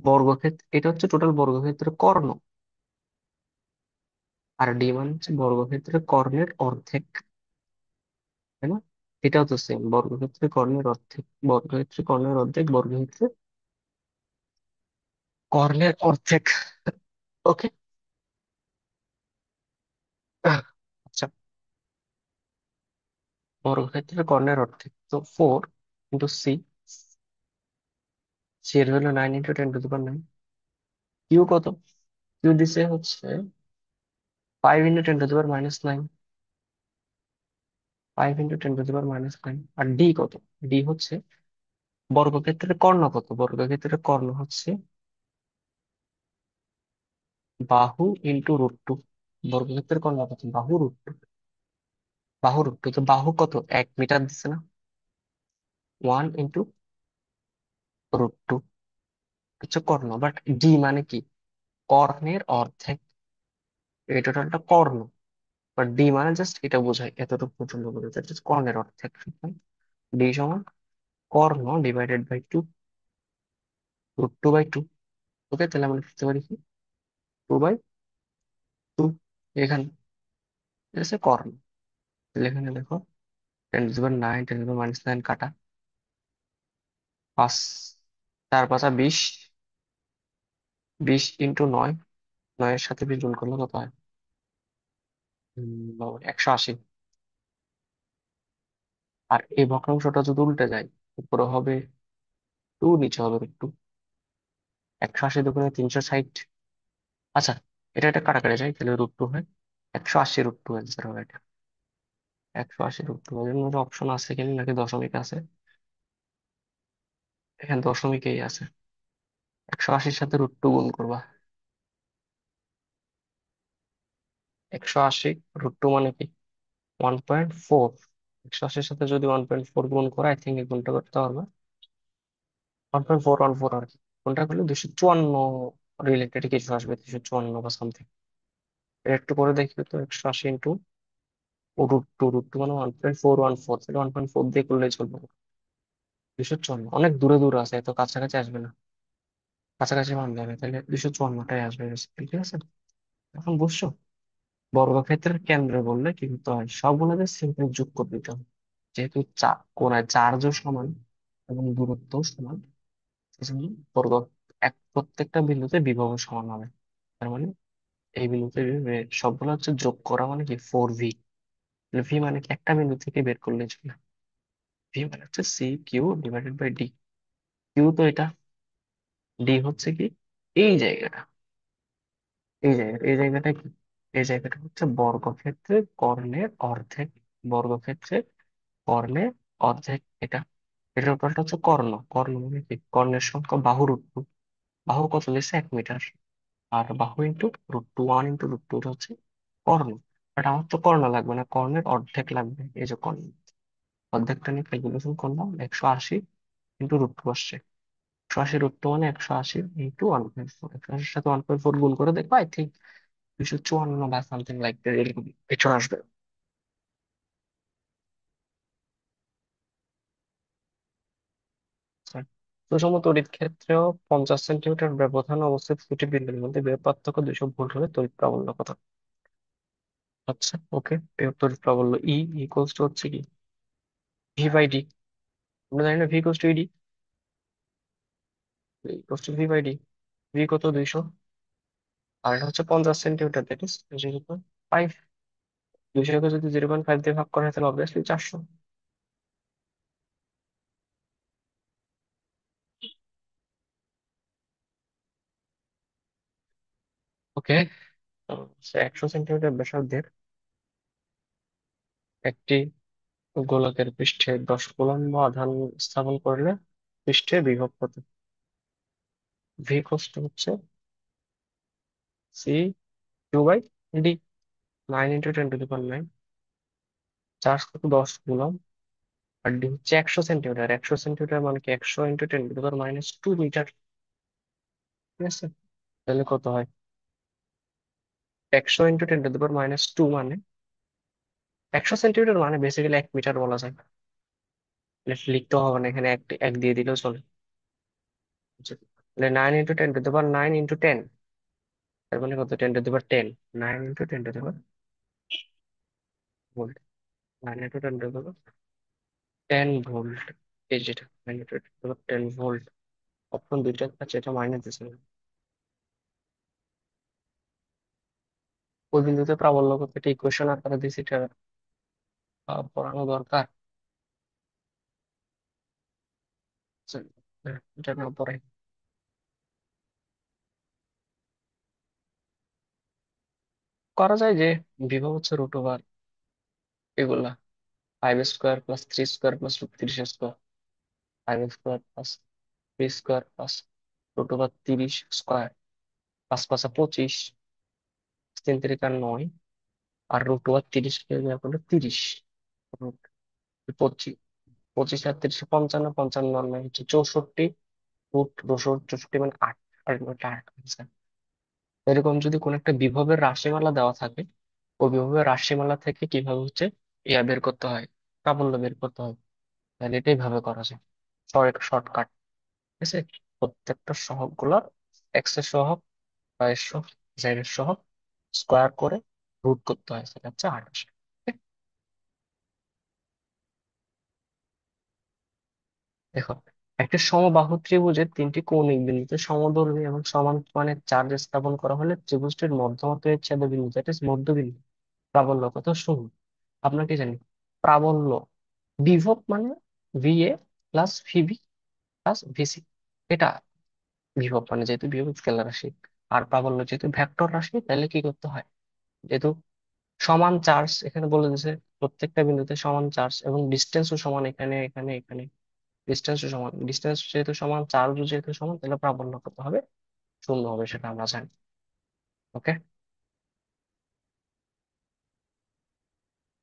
S1: বর্গক্ষেত্র এটা হচ্ছে টোটাল বর্গক্ষেত্রের কর্ণ, আর ডি মানে হচ্ছে বর্গক্ষেত্রের কর্ণের অর্ধেক, তাই না? এটাও তো সেম, বর্গক্ষেত্রের কর্ণের অর্ধেক, বর্গক্ষেত্রের কর্ণের অর্ধেক, বর্গক্ষেত্রের কর্ণের অর্ধেক। ওকে, আচ্ছা, বর্গক্ষেত্রের কর্ণের অর্ধেক তো 4 × C, সি এর ভ্যালু 9 × 10⁻9। কিউ কত? কিউ দিছে হচ্ছে 5 × 10⁻−9, 5 × 10⁻−9। আর ডি কত? ডি হচ্ছে বর্গক্ষেত্রের কর্ণ কত? বর্গক্ষেত্রের কর্ণ হচ্ছে বাহু ইন্টু √2। বর্গক্ষেত্রের কর্ণ কত? বাহু √2, বাহু √2, তো বাহু কত? 1 মিটার দিছে না, 1 × √2 হচ্ছে কর্ণ। বাট ডি মানে কি? কর্ণের অর্ধেক, এই টোটালটা কর্ণ, বাট ডি মানে জাস্ট এটা বোঝায়, এতটুকু পর্যন্ত বোঝায়, দ্যাট ইজ কর্ণের অর্ধেক। ডি সমান কর্ণ ডিভাইডেড বাই টু, √2/2। ওকে, তাহলে আমরা লিখতে পারি কি 2/2। এখানে এটা হচ্ছে কর্ণ। তাহলে এখানে দেখো 10⁹, 10⁻৯ কাটা, 5, 4×5 = 20, 20 × 9, 9-এর সাথে 20 গুণ করলে কত হয়? 180। আর এই ভগ্নাংশটা যদি উল্টে যায়, উপরে হবে 2, নিচে হবে √2। 180 × 2 = 360। আচ্ছা, এটা কাটাকাটি যায়, তাহলে √2 হয় 180, √2 অ্যান্সার হবে এটা। 180 √2 এর জন্য অপশন আছে কিনা, নাকি দশমিক আছে? এখানে দশমিকেই আছে। 180-র সাথে √2 গুণ করবা। 180 √2 মানে কি 1.4। 180-র সাথে যদি 1.4 গুণ করা, আই থিঙ্ক এই গুণটা করতে পারবে। 1.414 আর কি, কোনটা করলে 254 রিলেটেড কিছু আসবে, 254 বা সামথিং। একটু করে দেখি তো, 180 ইন্টু √2, √2 মানে 1.414, তাহলে 1.4 দিয়ে করলেই চলবে। 254 অনেক দূরে দূরে আছে, এত কাছাকাছি আসবে না। কাছাকাছি মান দেবে, তাহলে 254টাই আসবে basically, ঠিক আছে। এখন বুঝছো, বর্গক্ষেত্রের কেন্দ্র বললে কি করতে হয়, সবগুলোকে সিম্পল যোগ করে দিতে হবে। যেহেতু কোণায় চার্জ সমান এবং দূরত্ব সমান, সেজন্য বর্গ প্রত্যেকটা বিন্দুতে বিভব সমান হবে। তার মানে এই বিন্দুতে সবগুলো হচ্ছে যোগ করা, মানে কি 4v। ভি মানে কি একটা বিন্দু থেকে বের করলে চলে। ভি মানে হচ্ছে CQ/D। কিউ তো এটা, ডি হচ্ছে কি এই জায়গাটা, এই জায়গাটা কি, এই জায়গাটা হচ্ছে বর্গক্ষেত্রের কর্ণের অর্ধেক। বর্গক্ষেত্রের কর্ণের অর্ধেক এটা। এটার উপরটা হচ্ছে কর্ণ। কর্ণ মানে কি, কর্ণের সংখ্যা বাহু √2। বাহু কত দিচ্ছে, 1 মিটার। আর বাহু ইন্টু √2, 1 × √2 হচ্ছে কর্ণ। বাট আমার তো কর্ণ লাগবে না, কর্ণের অর্ধেক লাগবে। এই যে কর্ণ, অর্ধেকটা নিয়ে ক্যালকুলেশন করলাম, 180 ইন্টু √2 আসছে। 180 √2 মানে 180 ইন্টু 1.4। 180-র সাথে 1.4 গুণ করে দেখবো, আই থিঙ্ক 254 বা সামথিং লাইক এরকম কিছু আসবে। সুষম তড়িৎ ক্ষেত্রেও 50 সেন্টিমিটার ব্যবধান অবস্থিত দুটি বিন্দুর মধ্যে বিভব পার্থক্য 200 ভোল্ট হলে তড়িৎ প্রাবল্য কত? আচ্ছা, ওকে। তড়িৎ প্রাবল্য ইকুয়ালস টু হচ্ছে কি V/D। আমরা জানি না V equals to E D, equals to V/D। V কত, 200, আর এটা হচ্ছে 50 সেন্টিমিটার, দ্যাট ইজ 0.5। 200-কে যদি 0.5 দিয়ে ভাগ করা হয়, তাহলে অবভিয়াসলি 400। ওকে, 100 সেন্টিমিটার ব্যাসার্ধের একটি গোলকের পৃষ্ঠে 10 কুলম্ব আধান স্থাপন করলে পৃষ্ঠে বিভব কত? ভি কষ্ট হচ্ছে CQ/D, 9 × 10⁹। চার্জ কত, 10 কুলম্ব। আর ডি হচ্ছে 100 সেন্টিমিটার। 100 সেন্টিমিটার মানে কি 100 × 10⁻²মিটার। ঠিক আছে, তাহলে কত হয়, 100 × 10⁻² মানে 100 সেন্টিমিটার মানে বেসিক্যালি 1 মিটার বলা যায়। লিখতে হবে না, এখানে এক এক দিয়ে দিলেও চলে। তাহলে 9 × 10⁻9 × 10, তার মানে কত, 10⁻10। 9 × 10⁻ভোল্ট। 9 × 10⁻10 ভোল্ট। এই যেটা 9 × 10⁻10 ভোল্ট। অপশন দুইটা আছে, এটা মাইনাস দিচ্ছে না। ওই বিন্দুতে প্রাবল্য কত, এটা ইকুয়েশন আকারে দিয়েছি, এটা পড়ানো দরকার। আচ্ছা, এটা না পড়ে করা যায় যে বিভব হচ্ছে √ওভার এগুলা 5² + 3² + √30², 5² + 3² + √30², 5×5 = 25, 3×3 = 9, আর √30 কে দেওয়া করলে 30। পঁচিশ, 25 আর 30 55, 55 আর 9 হচ্ছে 64, √64 মানে 8। আর এটা 8 answer। এরকম যদি কোন একটা বিভবের রাশিমালা দেওয়া থাকে, অভিভাবক রাশিমালা থেকে কিভাবে হচ্ছে ইয়া বের করতে হয়, প্রাবল্য বের করতে হয়, তাহলে এটাই ভাবে করা যায়। শর্টকাট। ঠিক আছে, প্রত্যেকটা সহগ গুলা এক্স এর সহগ, ওয়াই এর সহগ, জেড এর সহগ স্কোয়ার করে রুট করতে হয়, সেটা হচ্ছে 28। দেখো, একটা সমবাহু ত্রিভুজের তিনটি কৌণিক বিন্দুতে সমদৈর্ঘ্য এবং সমান মানের চার্জ স্থাপন করা হলে ত্রিভুজটির মধ্যমা ছেদ বিন্দু, দ্যাট ইজ মধ্যবিন্দু, প্রাবল্য কত শূন্য। আমরা কি জানি প্রাবল্য, বিভব মানে V A plus VB plus V C, এটা বিভব মানে যেহেতু বিভব স্কেলার রাশি, আর প্রাবল্য যেহেতু ভেক্টর রাশি, তাহলে কি করতে হয়, যেহেতু সমান চার্জ এখানে বলে দিয়েছে, প্রত্যেকটা বিন্দুতে সমান চার্জ এবং ডিস্টেন্সও সমান, এখানে এখানে এখানে ডিস্টেন্সও সমান, ডিস্টেন্স যেহেতু সমান, চার্জও যেহেতু সমান, তাহলে প্রাবল্য কত হবে, শূন্য হবে, সেটা আমরা জানি। ওকে,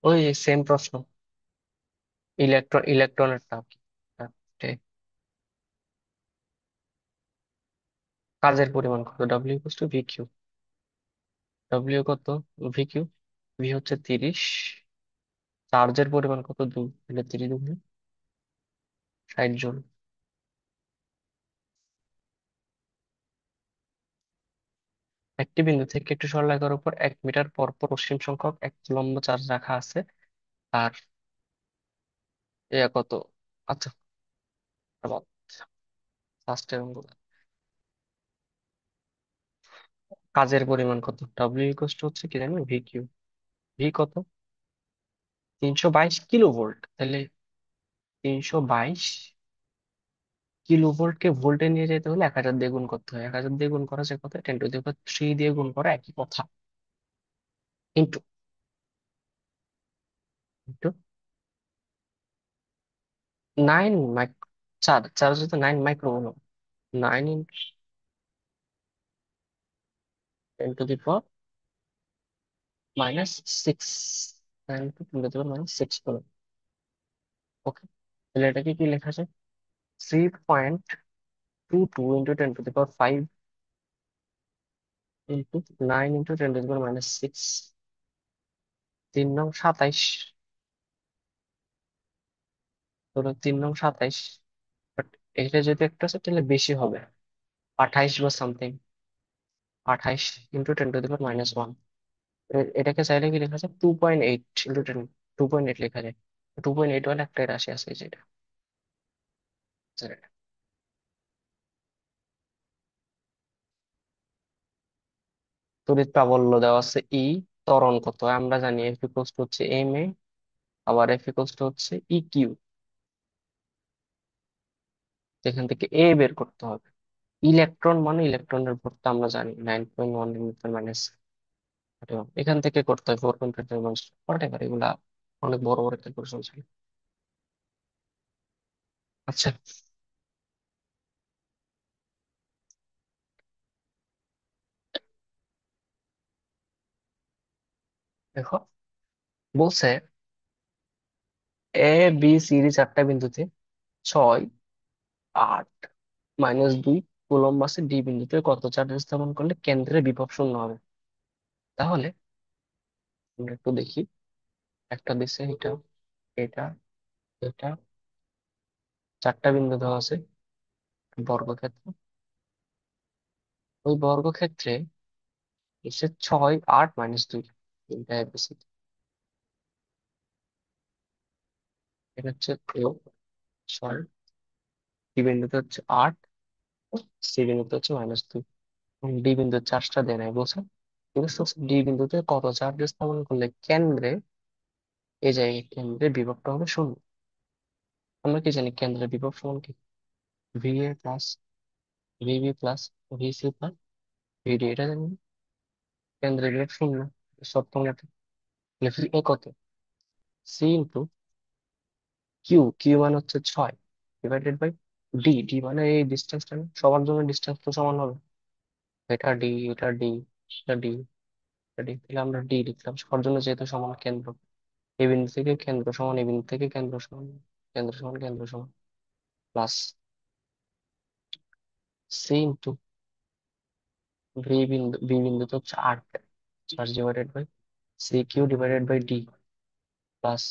S1: ওই সেম প্রশ্ন, ইলেকট্রনের কি, ঠিক। কাজের পরিমাণ কত, W equal to V Q. W কত, ভি কিউ, ভি হচ্ছে 30, চার্জের পরিমাণ কত, 2, তাহলে 3 2 60 জন। একটি বিন্দু থেকে একটি সরলরেখার উপর 1 মিটার পর পর অসীম সংখ্যক এক উলম্ব চার্জ রাখা আছে, আর কত, আচ্ছা, ফার্স্ট অঙ্ক। কাজের পরিমাণ কত, ডব্লিউ ইকুয়াল টু হচ্ছে কি জানি, ভি কিউ। ভি কত, 322 কিলো ভোল্ট, তাহলে 322 কে ভোল্টে নিয়ে যেতে হলে 1000 দিয়ে গুণ করতে হয়, 1000 দিয়ে গুণ করা যায় কত, 10 টু দি পাওয়ার 3 দিয়ে গুণ করা একই কথা, ইন্টু ইন্টু 9 মাইক্রো, চার্জ হচ্ছে 9 মাইক্রো কুলম্ব, 9 × 10⁻⁶, 9 × 10⁻⁶। ওকে, তাহলে এটাকে কি লেখা যায়, 3.22 × 10⁻⁵ ইন্টু 9 × 10⁻⁶, 3 নং 27, ধরো 3 নং 27, বাট এটা যদি একটা আছে তাহলে বেশি হবে, 28 বা সামথিং, 28 × 10⁻⁻1। এটাকে চাইলে কি লেখা যায়, 2.8 × 10, 2.8 লেখা যায়। 2.8 ওয়ান একটাই রাশি আছে, যেটা তড়িৎ প্রাবল্য দেওয়া আছে ই, ত্বরণ কত হয় আমরা জানি, এফ ইকুয়ালস টু হচ্ছে এম এ, আবার এফ ইকুয়ালস টু হচ্ছে ই কিউ, এখান থেকে এ বের করতে হবে। ইলেকট্রন মানে ইলেকট্রনের ভরটা আমরা জানি 9.1 × 10⁻⁻⁷, এখান থেকে করতে হয় 4.5 হোয়াট, এগুলা অনেক বড় বড় ক্যালকুলেশন ছিল। আচ্ছা, দেখো, বলছে এ বি সি ডি চারটা বিন্দুতে 6 8 -2 কুলম্ব আছে, ডি বিন্দুতে কত চার্জ স্থাপন করলে কেন্দ্রে বিভব শূন্য হবে। তাহলে আমরা একটু দেখি, একটা দিছে এটা, এটা, এটা, চারটা বিন্দু দেওয়া আছে বর্গক্ষেত্র, ওই বর্গক্ষেত্রে এসে 6 8 - 2, তিনটা ABC, এটা হচ্ছে ছয়, ডি বিন্দুতে হচ্ছে 8, সি বিন্দুতে হচ্ছে -2, এবং ডি বিন্দুর চার্জটা দেয় নাই বলছে, ঠিক আছে। ডি বিন্দুতে কত চার্জ স্থাপন করলে কেন্দ্রে, এই জায়গায় কেন্দ্রে বিভবটা হবে শূন্য। আমরা কি জানি কেন্দ্রের বিভব সমান কি, VA plus VB plus VC plus VD, এটা জানি না? কেন্দ্রের বিভব শূন্য, সপ্তম লেটার, লিখি এ কত, সি ইন্টু কিউ, কিউ মানে হচ্ছে 6 ডিভাইডেড বাই ডি, ডি মানে এই ডিস্টেন্সটা, সবার জন্য ডিস্টেন্স তো সমান হবে, এটা ডি, এটা ডি, এটা ডি, এটা ডি, তাহলে আমরা ডি লিখলাম, সবার জন্য যেহেতু সমান কেন্দ্র, এই বিন্দু থেকে কেন্দ্র সমান, এই বিন্দু থেকে কেন্দ্র সমান, কেন্দ্র সমান কেন্দ্র সমান, প্লাস সি ইন্টু ভি বিন্দু, বি বিন্দুতে হচ্ছে 8 charge divided by C Q divided by D plus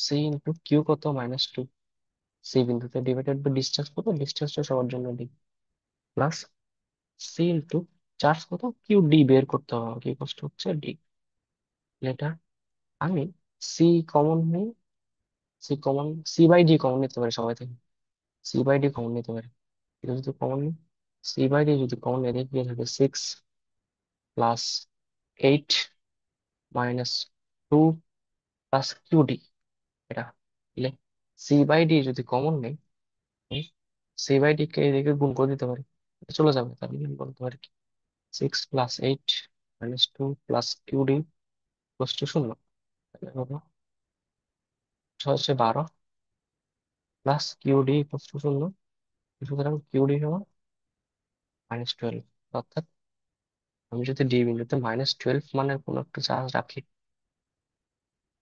S1: C into Q কত, -2, সি বিন্দুতে ডিভাইডেড বাই ডিসচার্জ কত, ডিসচার্জটা সবার জন্য D, plus C into charge কত, কিউ ডি বের করতে হবে কি কষ্ট হচ্ছে ডি। এটা আমি সি কমন নিই, C common, C by D common নিতে পারি সবাই থেকে, সি বাই ডি কমন নিতে পারি। এটা যদি কমন নিই, সি বাই ডি যদি কমন নিই দেখি কি থাকে, 6 + 8 -2 প্লাস কিউ ডি। এটা দিলে সি বাই ডি যদি কমন নেই, সি বাই ডি কে এদিকে গুণ করে দিতে পারি, এটা চলে যাবে, তাহলে আমি বলতে পারি কি 6 + 8 -2 plus Q D plus two 0, তাহলে হলো 6 × 12 plus Q D plus two 0, সুতরাং কিউ ডি হলো -12। অর্থাৎ আমি যদি ডি বিন্দুতে -12 মানের কোনো একটা চার্জ রাখি,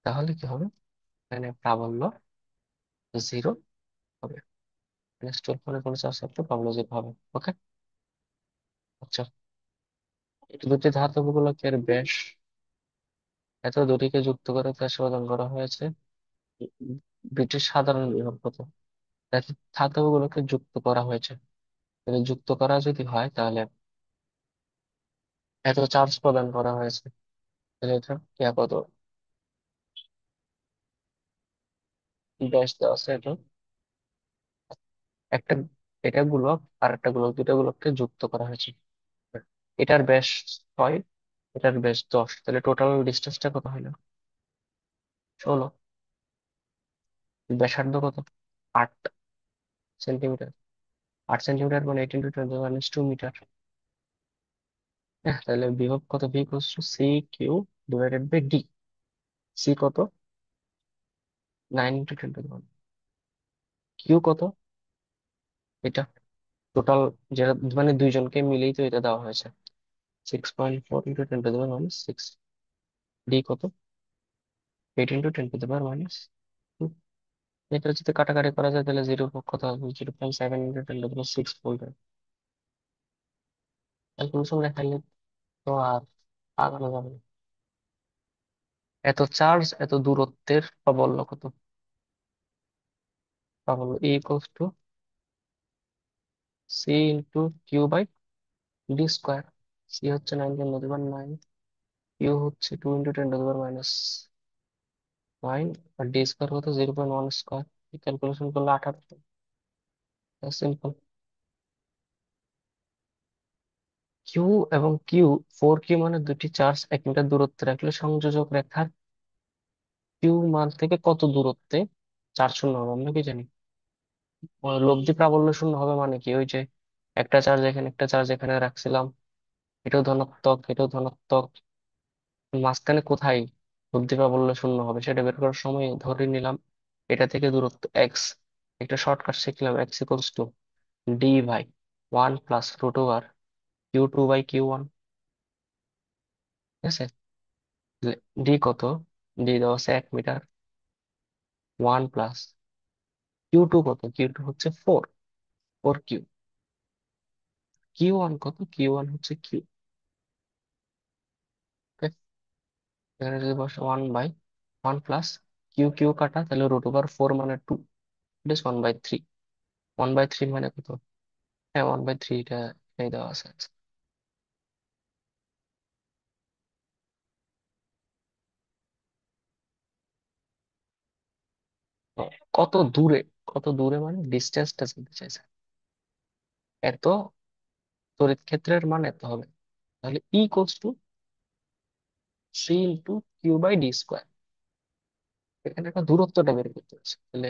S1: তাহলে কি হবে, এখানে প্রাবল্য 0 হবে, -12 মানে কোনো চার্জ রাখলে প্রাবল্য 0 হবে। ওকে, আচ্ছা, এই দুটি ধাতব গোলকের ব্যাস এত দুটিকে যুক্ত করে তা প্রদান করা হয়েছে ব্রিটিশ সাধারণ বিভব কত। দেখো, ধাতব গুলোকে যুক্ত করা হয়েছে, তাহলে যুক্ত করা যদি হয় তাহলে এত চার্জ প্রদান করা হয়েছে, তাহলে এটা ইয়া কত, ব্যাস দেওয়া আছে এটা একটা, এটা গোলক আর একটা গোলক, দুটা গোলককে যুক্ত করা হয়েছে, এটার ব্যাস 6, এটার ব্যাস 10, তাহলে টোটাল ডিস্টেন্সটা কত হলো, 16। ব্যাসার্ধ কত, 8 সেন্টিমিটার, 8 সেন্টিমিটার মানে 18 × 10⁻² মিটার। তাহলে বিভব কত, V equals to C Q divided by D. C কত, 9 × 10⁻²। কিউ কত, এটা টোটাল, যেটা মানে দুইজনকে মিলেই তো এটা দেওয়া হয়েছে, 6.4 × 10⁻⁶। ডি কত, 8 × 10⁻²। এটা যদি কাটাকাটি করা যায় তাহলে জিরো কত হবে, 0.7 × 10⁻⁶ বলবে। ক্যালকুলেশন দেখাইলে তো আর আগানো যাবে না। এত চার্জ এত দূরত্বের প্রাবল্য কত, প্রাবল্য E equals to C into Q by D square. C হচ্ছে 9 × 10⁻⁹, কিউ হচ্ছে 2 × 10⁻⁹, আর ডি স্কোয়ার কত, 0.1²। ক্যালকুলেশন করলে 18, সিম্পল। কিউ এবং কিউ, 4 কিউ মানে দুটি চার্জ 1 মিটার দূরত্বে রাখলে সংযোজক রেখার কিউ মান থেকে কত দূরত্বে চার্জ শূন্য হবে, আমরা কি জানি। ওই লব্ধি প্রাবল্য শূন্য হবে মানে কি, ওই যে একটা চার্জ এখানে একটা চার্জ এখানে রাখছিলাম, এটাও ধনাত্মক এটাও ধনাত্মক, মাঝখানে কোথায় লব্ধি প্রাবল্য শূন্য হবে সেটা বের করার সময় ধরে নিলাম এটা থেকে দূরত্ব এক্স, একটা শর্টকাট শিখলাম, x equals to d/1 + √over Q2/Q1। ঠিক আছে, ডি কত, ডি দেওয়া আছে 1 মিটার, 1 + Q2 কত, Q2 হচ্ছে 4 কিউ, Q1 কত, Q1 হচ্ছে কিউ। এখানে যদি বসে 1/1 + কিউ কাটা, তাহলে √4 মানে 2, ইট ইস 1/3। 1/3 মানে কত, হ্যাঁ 1/3, এটা এই দেওয়া আছে। হ্যাঁ, কত দূরে, কত দূরে মানে ডিস্টেন্সটা জানতে চাইছে, এত তড়িৎ ক্ষেত্রের মান এত হবে, তাহলে E equals to C into Q by D square. এখানে একটা দূরত্বটা বের করতে হচ্ছে, তাহলে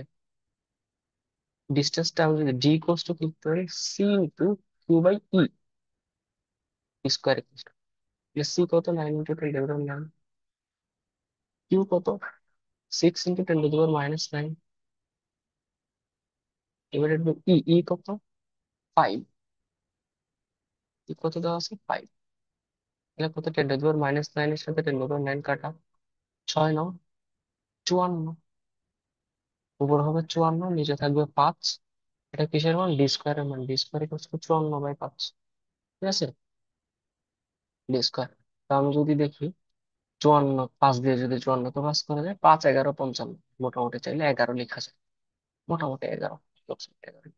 S1: ডিস্টেন্সটা আমি যদি ডি ইকুয়ালস টু লিখতে পারি C into Q by E square, C কত, 9 × 10⁻⁹, কিউ কত, 6 × 10⁻⁹, ডিভাইডেড বাই ই কত, 5, ই কত দেওয়া আছে 5, তাহলে কত, 10⁻⁹ এর সাথে 10⁻9 কাটা, 6 × 9 = 54, উপর হবে 54, নিচে থাকবে 5। এটা কিসের মান, ডি স্কোয়ারের মান, ডি স্কোয়ার ইকুয়ালস টু 54/5। ঠিক আছে, ডি স্কোয়ার। তো আমি যদি দেখি 54, 5 দিয়ে যদি 54 কে ভাগ করা যায়, 5, 11, 55, মোটামুটি চাইলে 11 লেখা যায়, মোটামুটি 11, approximate 11।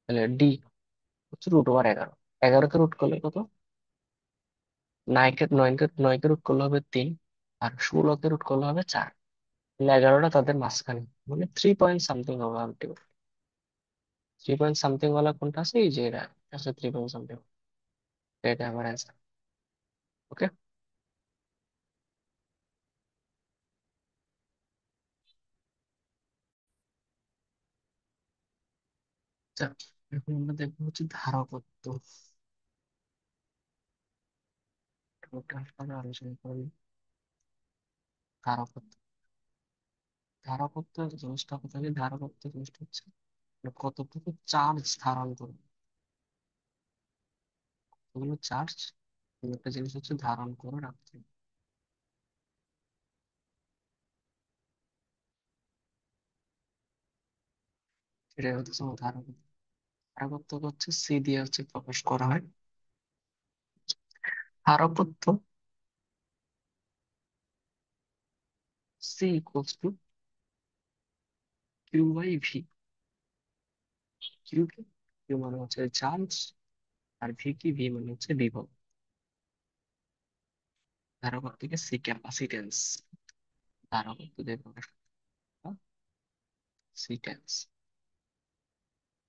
S1: তাহলে ডি হচ্ছে √11। 11 কে রুট করলে কত? 9কে রুট করলে হবে 3, আর 16কে রুট করলে হবে 4। তাহলে 11টা তাদের মাঝখানে, মানে 3 পয়েন্ট সামথিং হবে আলটিমেট। 3 পয়েন্ট সামথিং ওয়ালা কোনটা আছে? এই যে এটা আছে 3 পয়েন্ট সামথিং। এটা আমার অ্যান্সার। ওকে। এখন আমরা দেখবো হচ্ছে ধারকত্ব। টোটাল ভাবে আলোচনা করি ধারকত্ব। ধারকত্ব জিনিসটা কোথায়? ধারকত্ব জিনিসটা হচ্ছে মানে কতটুকু চার্জ ধারণ করবে, ওগুলো চার্জ একটা জিনিস হচ্ছে ধারণ করে রাখতে হবে। সেটাই হচ্ছে আমার ধারকত্ব। ধারকত্ব হচ্ছে সি দিয়ে হচ্ছে প্রকাশ করা হয়। ধারকত্ব C equals to Q/V। Q কি? কিউ মানে হচ্ছে চার্জ, আর ভি কি? ভি মানে হচ্ছে বিভব। ধারকত্বকে সি ক্যাপাসিটেন্স, ধারকত্ব দিয়ে প্রকাশ করা সিটেন্স।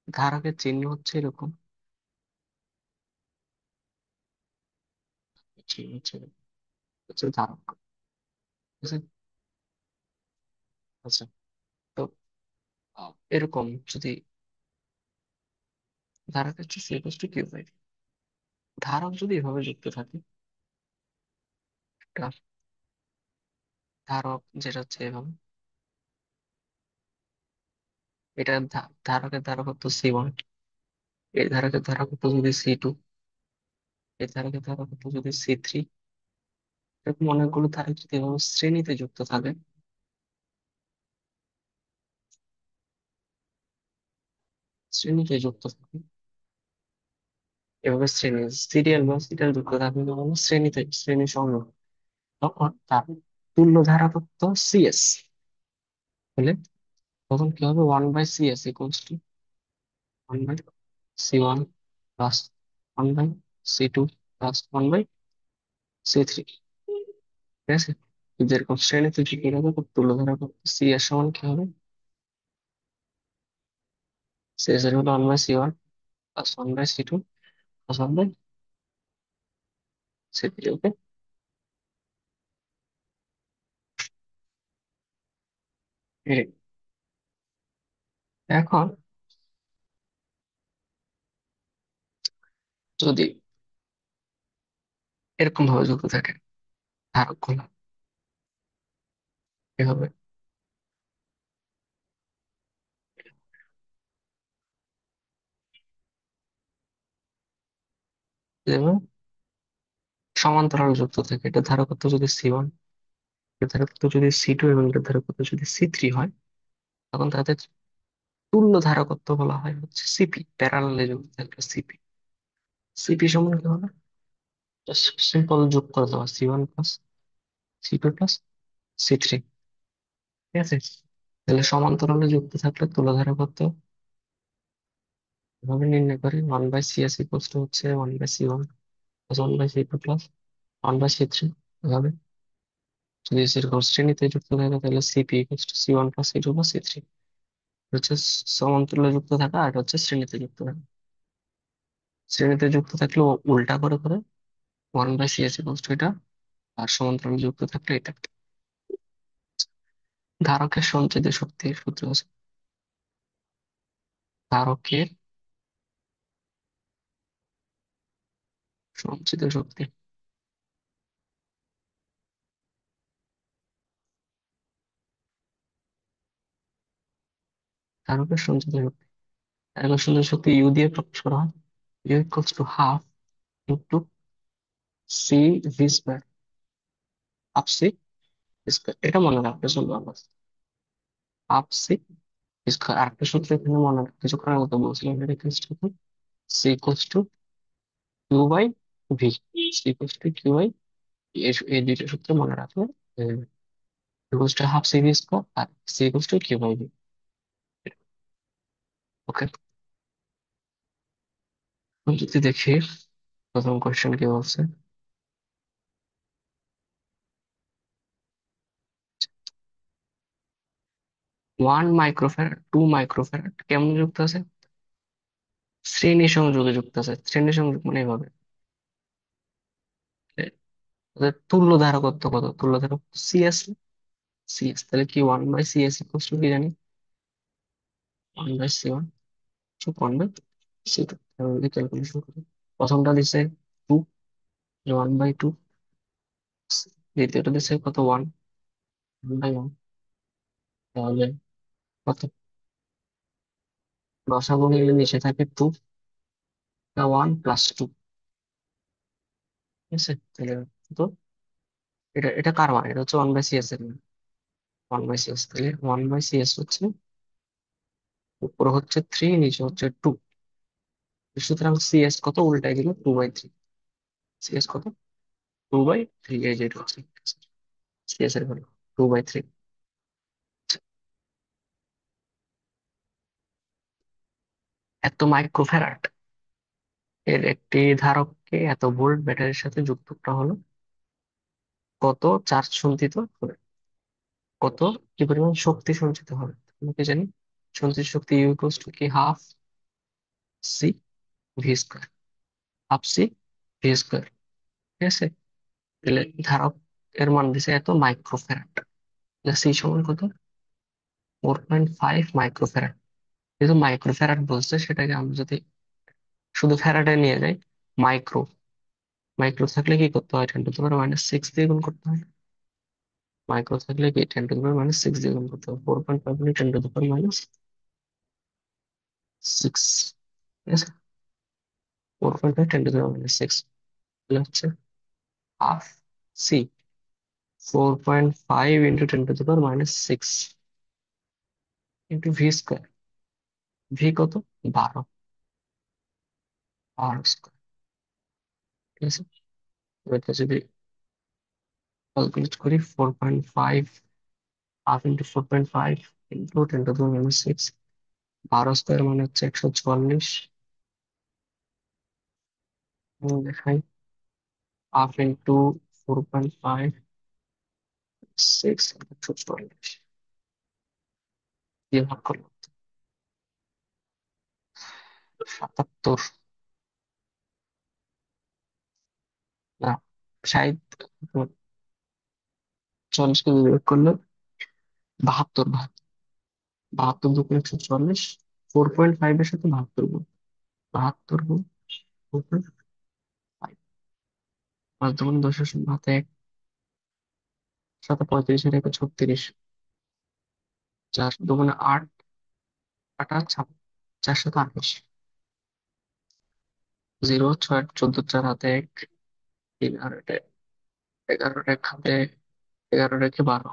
S1: ধারকের চিহ্ন হচ্ছে এরকম, চিহ্ন হচ্ছে এরকম, হচ্ছে ধারক। ঠিক আছে? আচ্ছা। তো এরকম যদি ধারক হচ্ছে সি ইকুয়ালস টু Q/V, ধারক যদি এভাবে যুক্ত থাকে, একটা ধারক যেটা হচ্ছে এভাবে, এটা ধারকের ধারকত্ব C1, এই ধারকের ধারকত্ব যদি C2, এই ধারকের ধারকত্ব যদি C3, এরকম অনেকগুলো ধারক যদি এভাবে শ্রেণীতে যুক্ত থাকে, শ্রেণীতে যুক্ত থাকে, এভাবে সিরিয়াল যুক্ত থাকে, যেমন শ্রেণীতে শ্রেণী সংযোগ, তখন তার তুল্য ধারকত্ব CS হলে, তখন কি হবে? 1/CS equals to 1/C1 plus 1/C2 plus 1/C3। ঠিক আছে? যেরকম শ্রেণীতে যুক্ত থাকে, খুব তুল্য ধারকত্ব সি এর সমান কি হবে? CS এর হলো 1/C1 plus 1/C2 plus 1/C3। ওকে। এখন যদি এরকম ভাবে যুক্ত থাকে ধারক গুলো, কি হবে? যেমন সমান্তরাল যুক্ত থাকে, এটা ধারকত্ব যদি C1, এটা ধারকত্ব যদি C2 এবং এটা ধারকত্ব যদি C3 হয়, তখন তাদের তুল্য ধারকত্ব বলা হয় হচ্ছে সিপি, প্যারালালে যুক্ত থাকলে সিপি। সিপি সমান কি হবে? সিম্পল যোগ করে দেওয়া, C1 plus C2 plus C3। ঠিক আছে? তাহলে সমান্তরালে যুক্ত থাকলে তুল্য ধারকত্ব এভাবে নির্ণয় করি, 1/CS ইকুয়ালস টু হচ্ছে 1/C1 plus 1/C2 plus 1/C3। এভাবে যদি সেরকম শ্রেণীতে যুক্ত থাকে, তাহলে CP equals to C1 plus C2 plus C3 হচ্ছে সমান্তরালে যুক্ত থাকা, আর হচ্ছে শ্রেণীতে যুক্ত থাকা। শ্রেণীতে যুক্ত থাকলে উল্টা করে করে 1/CS ইকুয়ালস টু এটা, আর সমান্তরালে যুক্ত থাকলে এটা। ধারকের সঞ্চিত শক্তির সূত্র আছে, ধারকের সঞ্চিত শক্তি। ধারকের সঞ্চিত শক্তি, ধারকের সঞ্চিত শক্তি ইউ দিয়ে প্রকাশ করা হয়। U equals to half into CV², half C²। এটা মনে রাখতে চলবে আমার, হাফ C²। আরেকটা সূত্র এখানে মনে রাখতে, কিছুক্ষণ আগে তো বলছিলাম, এটা equals to C equals to Q/V। V. C equals to Q by, এই দুইটা সূত্র মনে রাখলে equals to half C V square আর C equals to Q by V. Okay, যদি দেখি প্রথম কোয়েশ্চেন কি বলছে। 1 মাইক্রোফ্যারাড 2 মাইক্রোফ্যারাড কেমন যুক্ত আছে? শ্রেণী সংযোগে যুক্ত আছে। শ্রেণী সংযোগ মানে এইভাবে, এ, ওদের তুল্য ধারকত্ব কত? তুল্য ধারকত্ব সিএস। সিএস তাহলে কি 1/CS ইকুয়ালস টু কি জানি? 1/C1, 1/C2। ক্যালকুলেশন করি। প্রথমটা দিছে 2, 1/2। দ্বিতীয়টা দিছে কত? 1/1। তাহলে কত? লসাগু নিলে নিচে থাকে 2, 1 + 2। ঠিক আছে, তাহলে তো এটা এটা কার মান? এটা হচ্ছে 1/CS এর মান। 1/CS, তাহলে 1/CS হচ্ছে, উপরে হচ্ছে 3, নিচে হচ্ছে 2। সুতরাং সিএস কত? উল্টাই দিল 2/3। সিএস কত? 2/3। এই যে এটা হচ্ছে সিএস এর ভ্যালু, 2/3। এত মাইক্রোফ্যারাড এর একটি ধারককে এত ভোল্ট ব্যাটারির সাথে যুক্ত করা হলো, কত চার্জ সঞ্চিত হবে? কত, কি পরিমাণ শক্তি সঞ্চিত হবে? তোমাকে জানি সঞ্চিত শক্তি ইকুয়ালস টু কি? Half C V square. Half C V square. ঠিক আছে, তাহলে ধারক এর মান দিছে এত মাইক্রোফ্যারাড। সি সমান কত? 4.5 মাইক্রোফ্যারাড। যেহেতু মাইক্রোফ্যারাড বলছে, সেটাকে আমরা যদি শুধু ফ্যারাডে নিয়ে যাই, মাইক্রো, মাইক্রো থাকলে কি করতে হয়? 10⁻⁶ দিয়ে গুণ করতে হয়। মাইক্রো থাকলে কি 10⁻⁶ দিয়ে গুণ করতে হবে। 4.5 মানে 10⁻6। ঠিক আছে, 4.5 10⁻⁶ তাহলে হচ্ছে half C, 4.5 into 10⁻⁶ into V square. V কত? 12। 12 স্কোয়ার। ঠিক আছে, এটা যদি ক্যালকুলেট করি, 4.5 হাফ ইন্টু 4.5 ইন্টু 10⁻⁶, 12 স্কোয়ার মানে হচ্ছে 144। দেখাই, হাফ ইন্টু 4.5, 144 দিয়ে ভাগ করলাম। 77 না, 60, 40 কে যদি বিয়োগ করলে 72। 72 দুগুণ 144। 4.5 এর সাথে 72 গুণ, 72 গুণ 4.5, 5 দুগুণ 10 এর শূন্য হাতে 1, 7 35 এর 1 36, 4 দুগুণে 8, 8 আর 6, 428। 0 6 14 4 হাতে 1, 3 আর 11 1 হাতে 11 রেখে 12।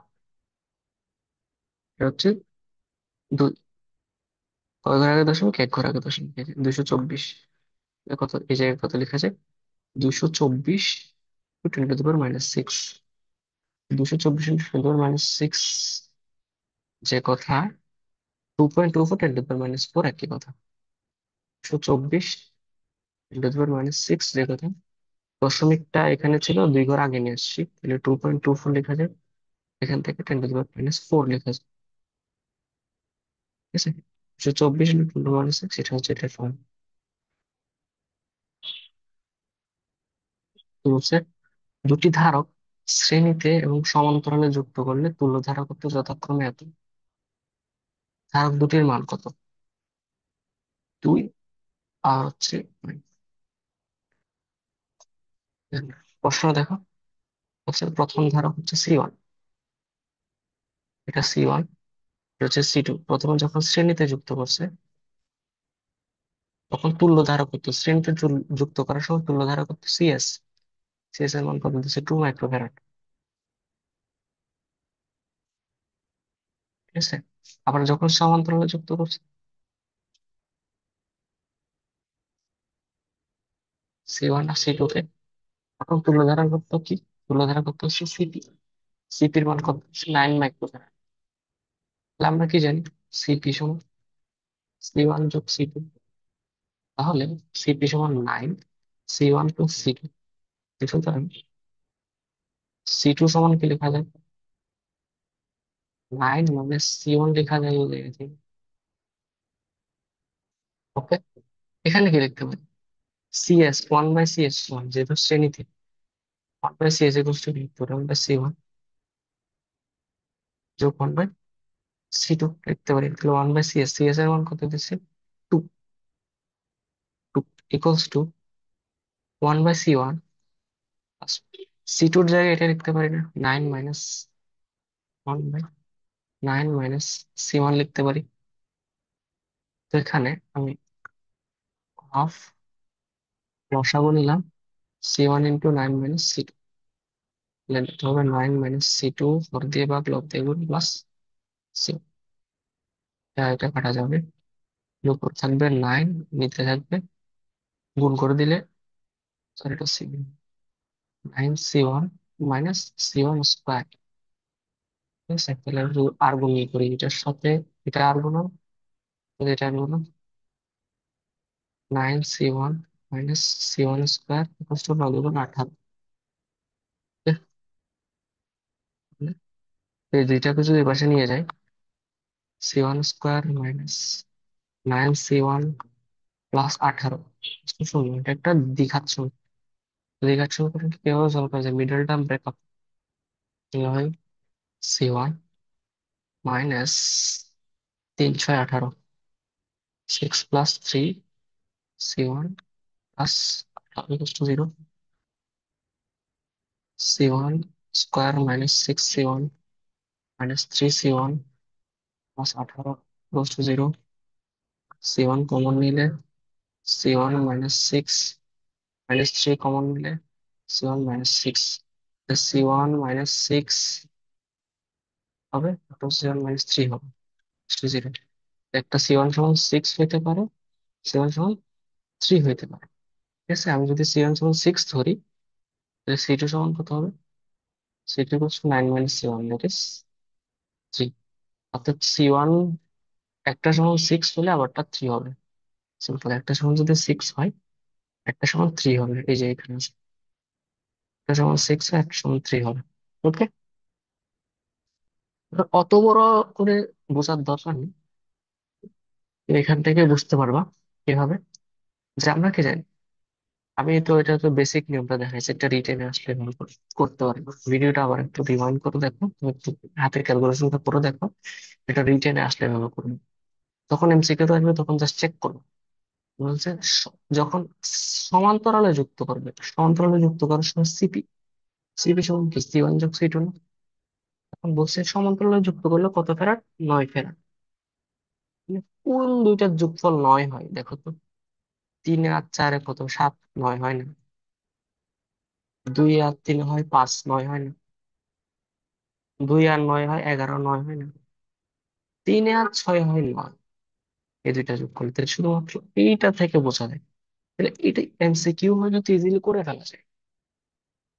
S1: এটা হচ্ছে দুই, কয় ঘর আগে দশমিক? 1 ঘর আগে দশমিক। 224। কত এই জায়গায় কত লেখা যায়? 224 × 10⁻⁶। 224 × 10⁻⁶, যে কথা 2.24 × 10⁻⁴ একই কথা। 224 × 10⁻⁶, যে কথা। দশমিকটা এখানে ছিল, 2 ঘর আগে নিয়ে আসছি, তাহলে 2.24 লেখা যায়। এখান থেকে 10⁻⁴ লেখা যায়। ঠিক আছে, 224 × 10⁻⁶, এটা হচ্ছে এটা ফর্ম। তো হচ্ছে দুটি ধারক শ্রেণীতে এবং সমান্তরালে যুক্ত করলে তুল্য ধারকত্ব যথাক্রমে এত। ধারক দুটির মান কত? 2 আর হচ্ছে 9। প্রশ্ন দেখো, হচ্ছে প্রথম ধারক হচ্ছে C1, এটা C1, এটা হচ্ছে C2। প্রথমে যখন শ্রেণীতে যুক্ত করছে, তখন তুল্য ধারকত্ব শ্রেণীতে যুক্ত করার সময় তুল্য ধারকত্ব সিএস। সিএস এর মান কত দিচ্ছে? 2 মাইক্রোফ্যারাড। ঠিক আছে, আবার যখন সমান্তরালে যুক্ত করছে, C1 আর C2 কে, এখন তুলাধারা করতে কি, তুলাধারা করতে হচ্ছে সিপি। সিপির মান কত হচ্ছে 9 মাইক্রোফ্যারাড। তাহলে আমরা কি জানি, সিপি সমান C1 যোগ C2। তাহলে সিপি সমান 9, C1 প্লাস C2। সুতরাং C2 সমান কি লেখা যায়, 9 - C1 লেখা যায় এই জায়গা থেকে। ওকে, এখানে কি লিখতে পারি, CS 1/CS সমান, যেহেতু শ্রেণীতে 1/CS যোগ 1/C2 লিখতে পারি। তাহলে 1/CS, CS এর মান কত দিচ্ছে, 2। 2 ইকুয়ালস টু 1/C1 C2 এর জায়গায় এটা লিখতে পারি না, 9 - 1/9 - C1 লিখতে পারি। তো এখানে আমি হাফ লসাগু নিলাম, C1 × 9 - C2, লিখতে হবে 9 - C2, হর দিয়ে ভাগ লব দিয়ে গুণ প্লাস সি। এটা কাটা যাবে, উপর থাকবে 9, নিচে থাকবে, গুণ করে দিলে, সরি এটা সি, 9C1 - C1 স্কোয়ার। ঠিক আছে, তাহলে আর গুণ ইয়ে করি এটার সাথে, এটা আর গুণন, এটা আর গুণন, 9C1 - C1 square equal to 9×18। এই দুইটাকে যদি এই পাশে নিয়ে যাই, C1 স্কোয়ার - 9C1 + 18 শূন্য, এটা একটা দ্বিঘাত সমীকরণ। দ্বিঘাত সমীকরণ কিভাবে সলভ করা যায়, মিডল টার্ম ব্রেকআপ হয়, C1 - 3 × 6 = 18, 6 + 3 C1 + 0, C1 square - 6C1 - 3C1 + 18 = 0। C1 common নিলে, C1 - 6 - 3 কমন নিলে C1 - 6, C1 - 6 হবে, তো C1 - 3 হবে, 0। একটা C1 = 6 হইতে পারে, C1 = 3 হইতে পারে। ঠিক আছে, আমি যদি C1 = 6 ধরি, তাহলে C2 সমান কত হবে, C2 = 9 - C1, দ্যাট ইজ 3। অর্থাৎ C1 একটা সমান 6 হলে আবারটা 3 হবে। সিম্পল, একটা সমান যদি 6 হয়, একটা সমান 3 হবে, এই যে এখানে আছে। একটা সমান 6 হয়, একটা সমান 3 হবে। ওকে, অত বড় করে বোঝার দরকার নেই, এখান থেকে বুঝতে পারবা কিভাবে, যে আমরা কি জানি। আমি তো এটা তো বেসিক নিয়মটা দেখাইছি, এটা রিটেনে আসলে ভালো করে করতে পারবো। ভিডিওটা আবার একটু রিমাইন্ড করে দেখো, তুমি একটু হাতের ক্যালকুলেশনটা করে দেখো, এটা রিটেনে আসলে ভালো করবে। তখন এমসিকিউ তো আসবে, তখন জাস্ট চেক করবে। বলছে যখন সমান্তরালে যুক্ত করবে, সমান্তরালে যুক্ত করার সময় সিপি, সিপি সমান কি, C1 + C2 না? এখন বলছে সমান্তরালে যুক্ত করলে কত ফেরাড, 9 ফেরাড। মানে কোন দুইটার যোগফল 9 হয় দেখো তো, 3 আর 4 কত, 7, 9 হয় না? 2 আর 3 হয় 5, 9 হয় না? 2 আর 9 হয় 11, 9 হয় না? 3 আর 6 হয় 9। এই দুইটা যোগ করলে তাহলে শুধুমাত্র এইটা থেকে বোঝা যায়। তাহলে এটা এমসিকিউ হলে তো ইজিলি করে ফেলা যায়,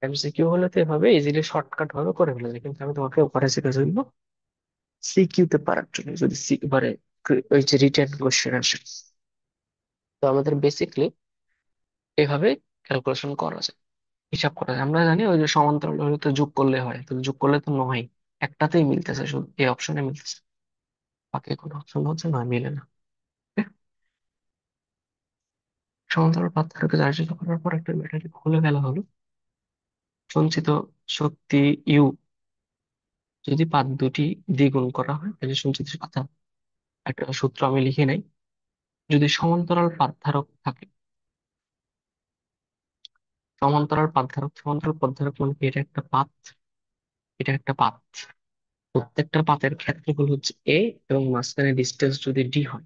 S1: এমসিকিউ হলে তো এভাবে ইজিলি শর্টকাট ভাবে করে ফেলা যায়। কিন্তু আমি তোমাকে ওপরে শিখেছি সিকিউ তে পারার জন্য, যদি এবারে ওই যে রিটেন কোশ্চেন আসে, তো আমাদের বেসিকলি এভাবে ক্যালকুলেশন করা যায়, হিসাব করা যায়। আমরা জানি ওই যে সমান্তরাল হলে তো যোগ করলে হয়, তো যোগ করলে তো নয়, একটাতেই মিলতেছে, শুধু এই অপশনে মিলতেছে, বাকি কোনো অপশন হচ্ছে নয়, মিলে না। Okay? সমান্তরাল পার্থক্য আলোচনা করার পর একটা ব্যাটারি খুলে ফেলা হলো। সঞ্চিত শক্তি ইউ যদি পাত দুটি দ্বিগুণ করা হয়, তাহলে সঞ্চিত কথা, একটা সূত্র আমি লিখে নাই। যদি সমান্তরাল পাত ধারক থাকে, সমান্তরাল পথ ধারক মানে কি? এটা একটা পাত, এটা একটা পাত, প্রত্যেকটা পাতের ক্ষেত্রফল হচ্ছে এ, এবং মাঝখানে ডিস্টেন্স যদি ডি হয়,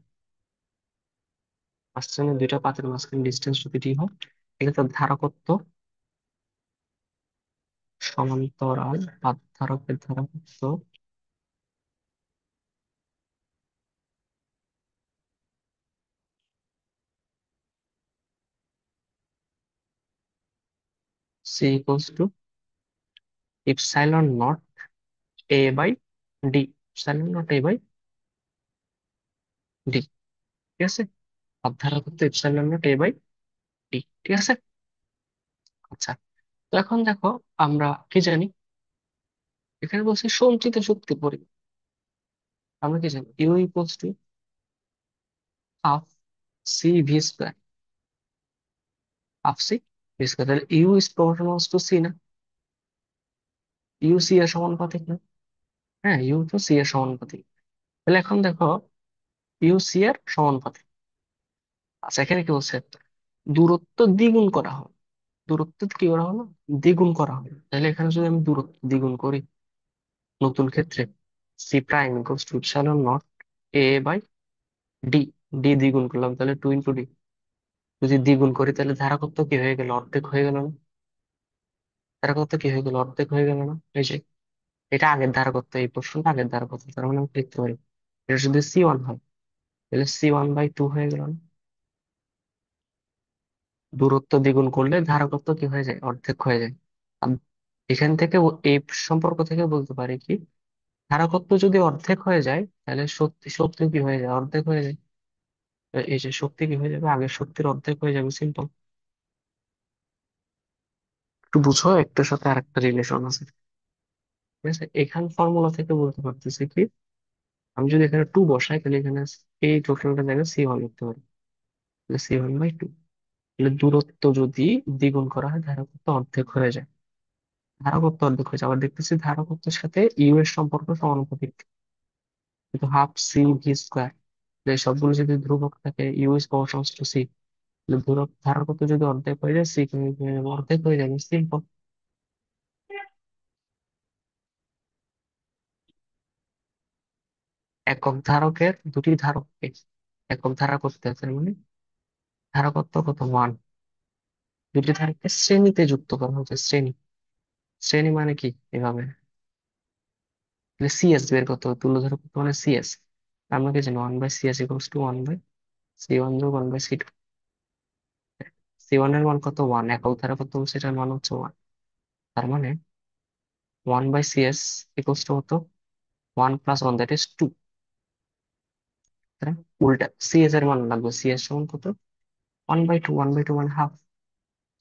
S1: মাঝখানে দুইটা পাতের মাঝখানে ডিস্টেন্স যদি ডি হয়, এটা তার ধারকত্ব, সমান্তরাল পাত ধারকের ধারকত্ব C equals to epsilon naught A by D. Epsilon naught A by D, ঠিক আছে। অবধারক তো epsilon naught A by D, ঠিক আছে। আচ্ছা, তো এখন দেখো আমরা কি জানি, এখানে বলছে সঞ্চিত শক্তির পরিমাণ। আমরা কি জানি U equals to half C V square, half C V square. তাহলে U is proportional to C না? ইউ সি এর সমানুপাতিক না? হ্যাঁ, ইউ তো সি এর সমানুপাতিক। তাহলে এখন দেখো ইউ সি এর সমানুপাতিক। আচ্ছা, এখানে কি বলছে, দূরত্ব দ্বিগুণ করা হয়। দূরত্ব কি করা হলো? দ্বিগুণ করা হলো। তাহলে এখানে যদি আমি দূরত্ব দ্বিগুণ করি নতুন ক্ষেত্রে, C prime equals to epsilon nought A by D. D দ্বিগুণ করলাম তাহলে 2 × ডি। যদি দ্বিগুণ করি তাহলে ধারকত্ব কি হয়ে গেল? অর্ধেক হয়ে গেল না? ধারকত্ব কি হয়ে গেল? অর্ধেক হয়ে গেল না? এই যে এটা আগের ধারকত্ব, এই প্রশ্নটা আগের ধারকত্ব, তার মানে আমি লিখতে পারি এটা যদি C1 হয় তাহলে C1/2 হয়ে গেল না? দূরত্ব দ্বিগুণ করলে ধারকত্ব কি হয়ে যায়? অর্ধেক হয়ে যায়। আর এখান থেকে এই সম্পর্ক থেকে বলতে পারি কি, ধারকত্ব যদি অর্ধেক হয়ে যায় তাহলে শক্তি, শক্তি কি হয়ে যায়? অর্ধেক হয়ে যায়। এই যে শক্তি কি হয়ে যাবে? আগের শক্তির অর্ধেক হয়ে যাবে, সিম্পল। একটু বুঝো, একটার সাথে আরেকটা রিলেশন আছে, ঠিক আছে। এখান ফর্মুলা থেকে বলতে পারতেছি কি, আমি যদি এখানে 2 বসাই তাহলে এখানে এই টোটালটা জায়গায় C1 লিখতে পারি। তাহলে C1/2। তাহলে দূরত্ব যদি দ্বিগুণ করা হয় ধারকত্ব অর্ধেক হয়ে যায়। ধারকত্ব অর্ধেক হয়ে যায়। আবার দেখতেছি ধারকত্বের সাথে ইউ এর সম্পর্ক সমানুপাতিক, কিন্তু হাফ সি ভি স্কোয়ার। সবগুলো যদি ধ্রুবক থাকে, U is proportional to C, ধ্রুবক ধারকত্ব যদি অর্ধেক হয়ে যায়, সি অর্ধেক হয়ে যাবে, সিম্পল। একক ধারকের দুটি ধারককে একক ধারা করতে আছে, মানে ধারকত্ব কত? 1। দুটি ধারককে শ্রেণীতে যুক্ত করা হচ্ছে, শ্রেণী। শ্রেণী মানে কি? এভাবে সিএস বের করতে হবে, তুল্য ধারকত্ব মানে সিএস। আমরা কি জানি 1/CS ইকুয়ালস টু 1/C1 যোগ 1/C2। C1 এর মান কত? 1। একক ধারকত্ব সেটার মান হচ্ছে 1। তার মানে 1/CS ইকুয়ালস টু কত? 1 + 1, দ্যাট ইজ 2। উল্টা সিএস এর মান লাগবে, সিএস সমান কত? 1/2। 1/2 মানে হাফ,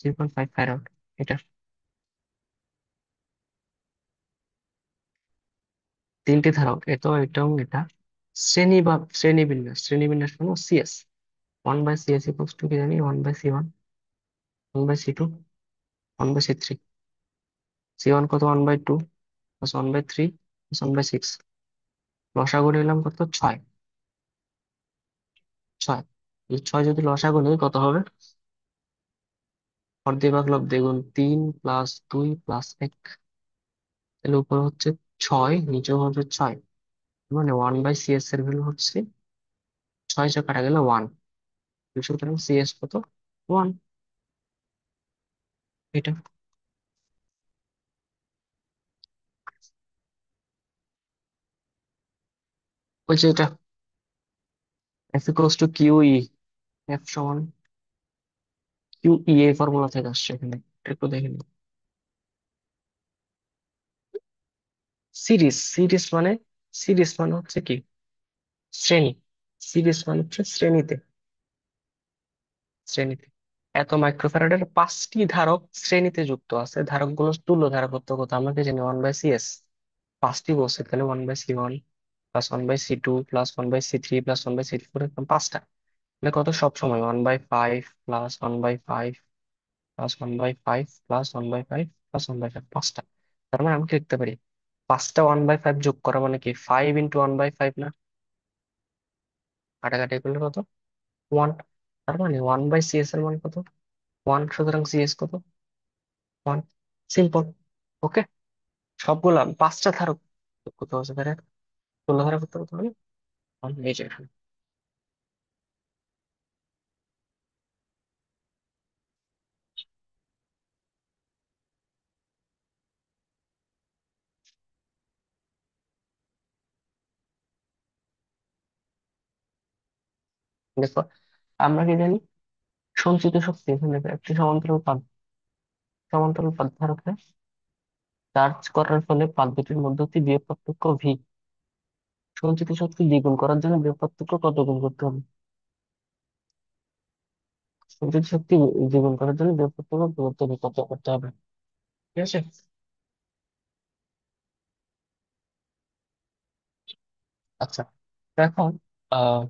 S1: 0.5 ফ্যারাড। এটা তিনটি ধারক, এ তো এটা এবং এটা শ্রেণী বা শ্রেণী বিন্যাস। শ্রেণী বিন্যাস মানে সিএস। 1/CS ইকুয়ালস টু কি জানি? 1/C1, 1/C2, 1/C3। C1 কত? 1/2 প্লাস 1/3 প্লাস 1/6। লসাগু নিলাম কত? 6। 6। এই 6 যদি লসাগু নিই কত হবে? অর্ধেক ভাগ লব দ্বিগুণ, 3 + 2 + 1। তাহলে উপরে হচ্ছে 6, নিচেও হচ্ছে 6। মানে 1/CS এর ভ্যালু হচ্ছে 6, কাটা গেল 1। সুতরাং সিএস কত? 1। এটা ওই যে এটা F equals to Q E. F সমান কিউ ই, এই ফর্মুলা থেকে আসছে এখানে। এটা একটু দেখে নিই। সিরিজ মানে হচ্ছে কি? শ্রেণী। সিরিজ মানে হচ্ছে শ্রেণীতে, শ্রেণীতে। এত মাইক্রোফ্যারাডের 5টি ধারক শ্রেণীতে যুক্ত আছে। ধারকগুলো তুল্য ধারকত্ব কত? আমাকে জানি 1/CS। 5টি বলছে, তাহলে 1/C1 plus 1/C2 plus 1/C3 plus 1/C4, এরকম 5টা। তাহলে কত? সব সময় 1/5 প্লাস 1/5 প্লাস 1/5 প্লাস 1/5 প্লাস 1/5, 5টা। তার মানে আমি কি লিখতে পারি, 5টা 1/5 যোগ করা মানে কি 5 × 1/5 না? কাটাকাটি করলে কত? 1। তার মানে 1/CS এর মান কত? 1। সুতরাং সিএস কত? 1। সিম্পল। ওকে। সবগুলা 5টা ধারক কত আছে তাহলে? 16 ধারক কত কত হবে? এই যে এখানে দেখো, আমরা কি জানি সঞ্চিত শক্তি এখানে একটি সমান্তরাল পাব। সমান্তরাল পাত ধারকে চার্জ করার ফলে পাত দুটির মধ্যবর্তী বিভব পার্থক্য ভি। সঞ্চিত শক্তি দ্বিগুণ করার জন্য বিভব পার্থক্য কত গুণ করতে হবে? সঞ্চিত শক্তি দ্বিগুণ করার জন্য বিভব পার্থক্য কত করতে হবে? ঠিক আছে। আচ্ছা, তো এখন আহ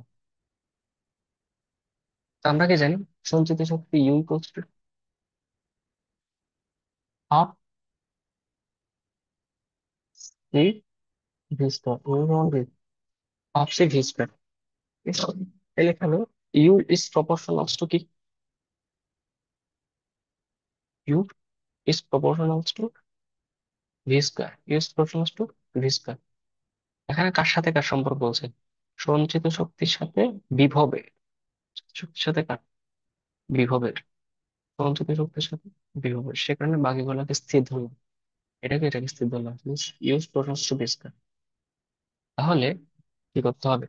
S1: আমরা কি জানি সঞ্চিত শক্তি U equals to half C V square, U সমান কি? Half C V square. তাহলে এখানে ইউ ইজ প্রপোর্শনাল টু কি? U is proportional to V square, U is proportional to V square. এখানে কার সাথে কার সম্পর্ক বলছে? সঞ্চিত শক্তির সাথে বিভবের। শক্তির সাথে কার? বিভবের। সঞ্চিত শক্তির সাথে বিভবের, সে কারণে বাকিগুলোকে স্থির ধরলাম। এটাকে স্থির ধরলাম, use proportional to V square. তাহলে কি করতে হবে?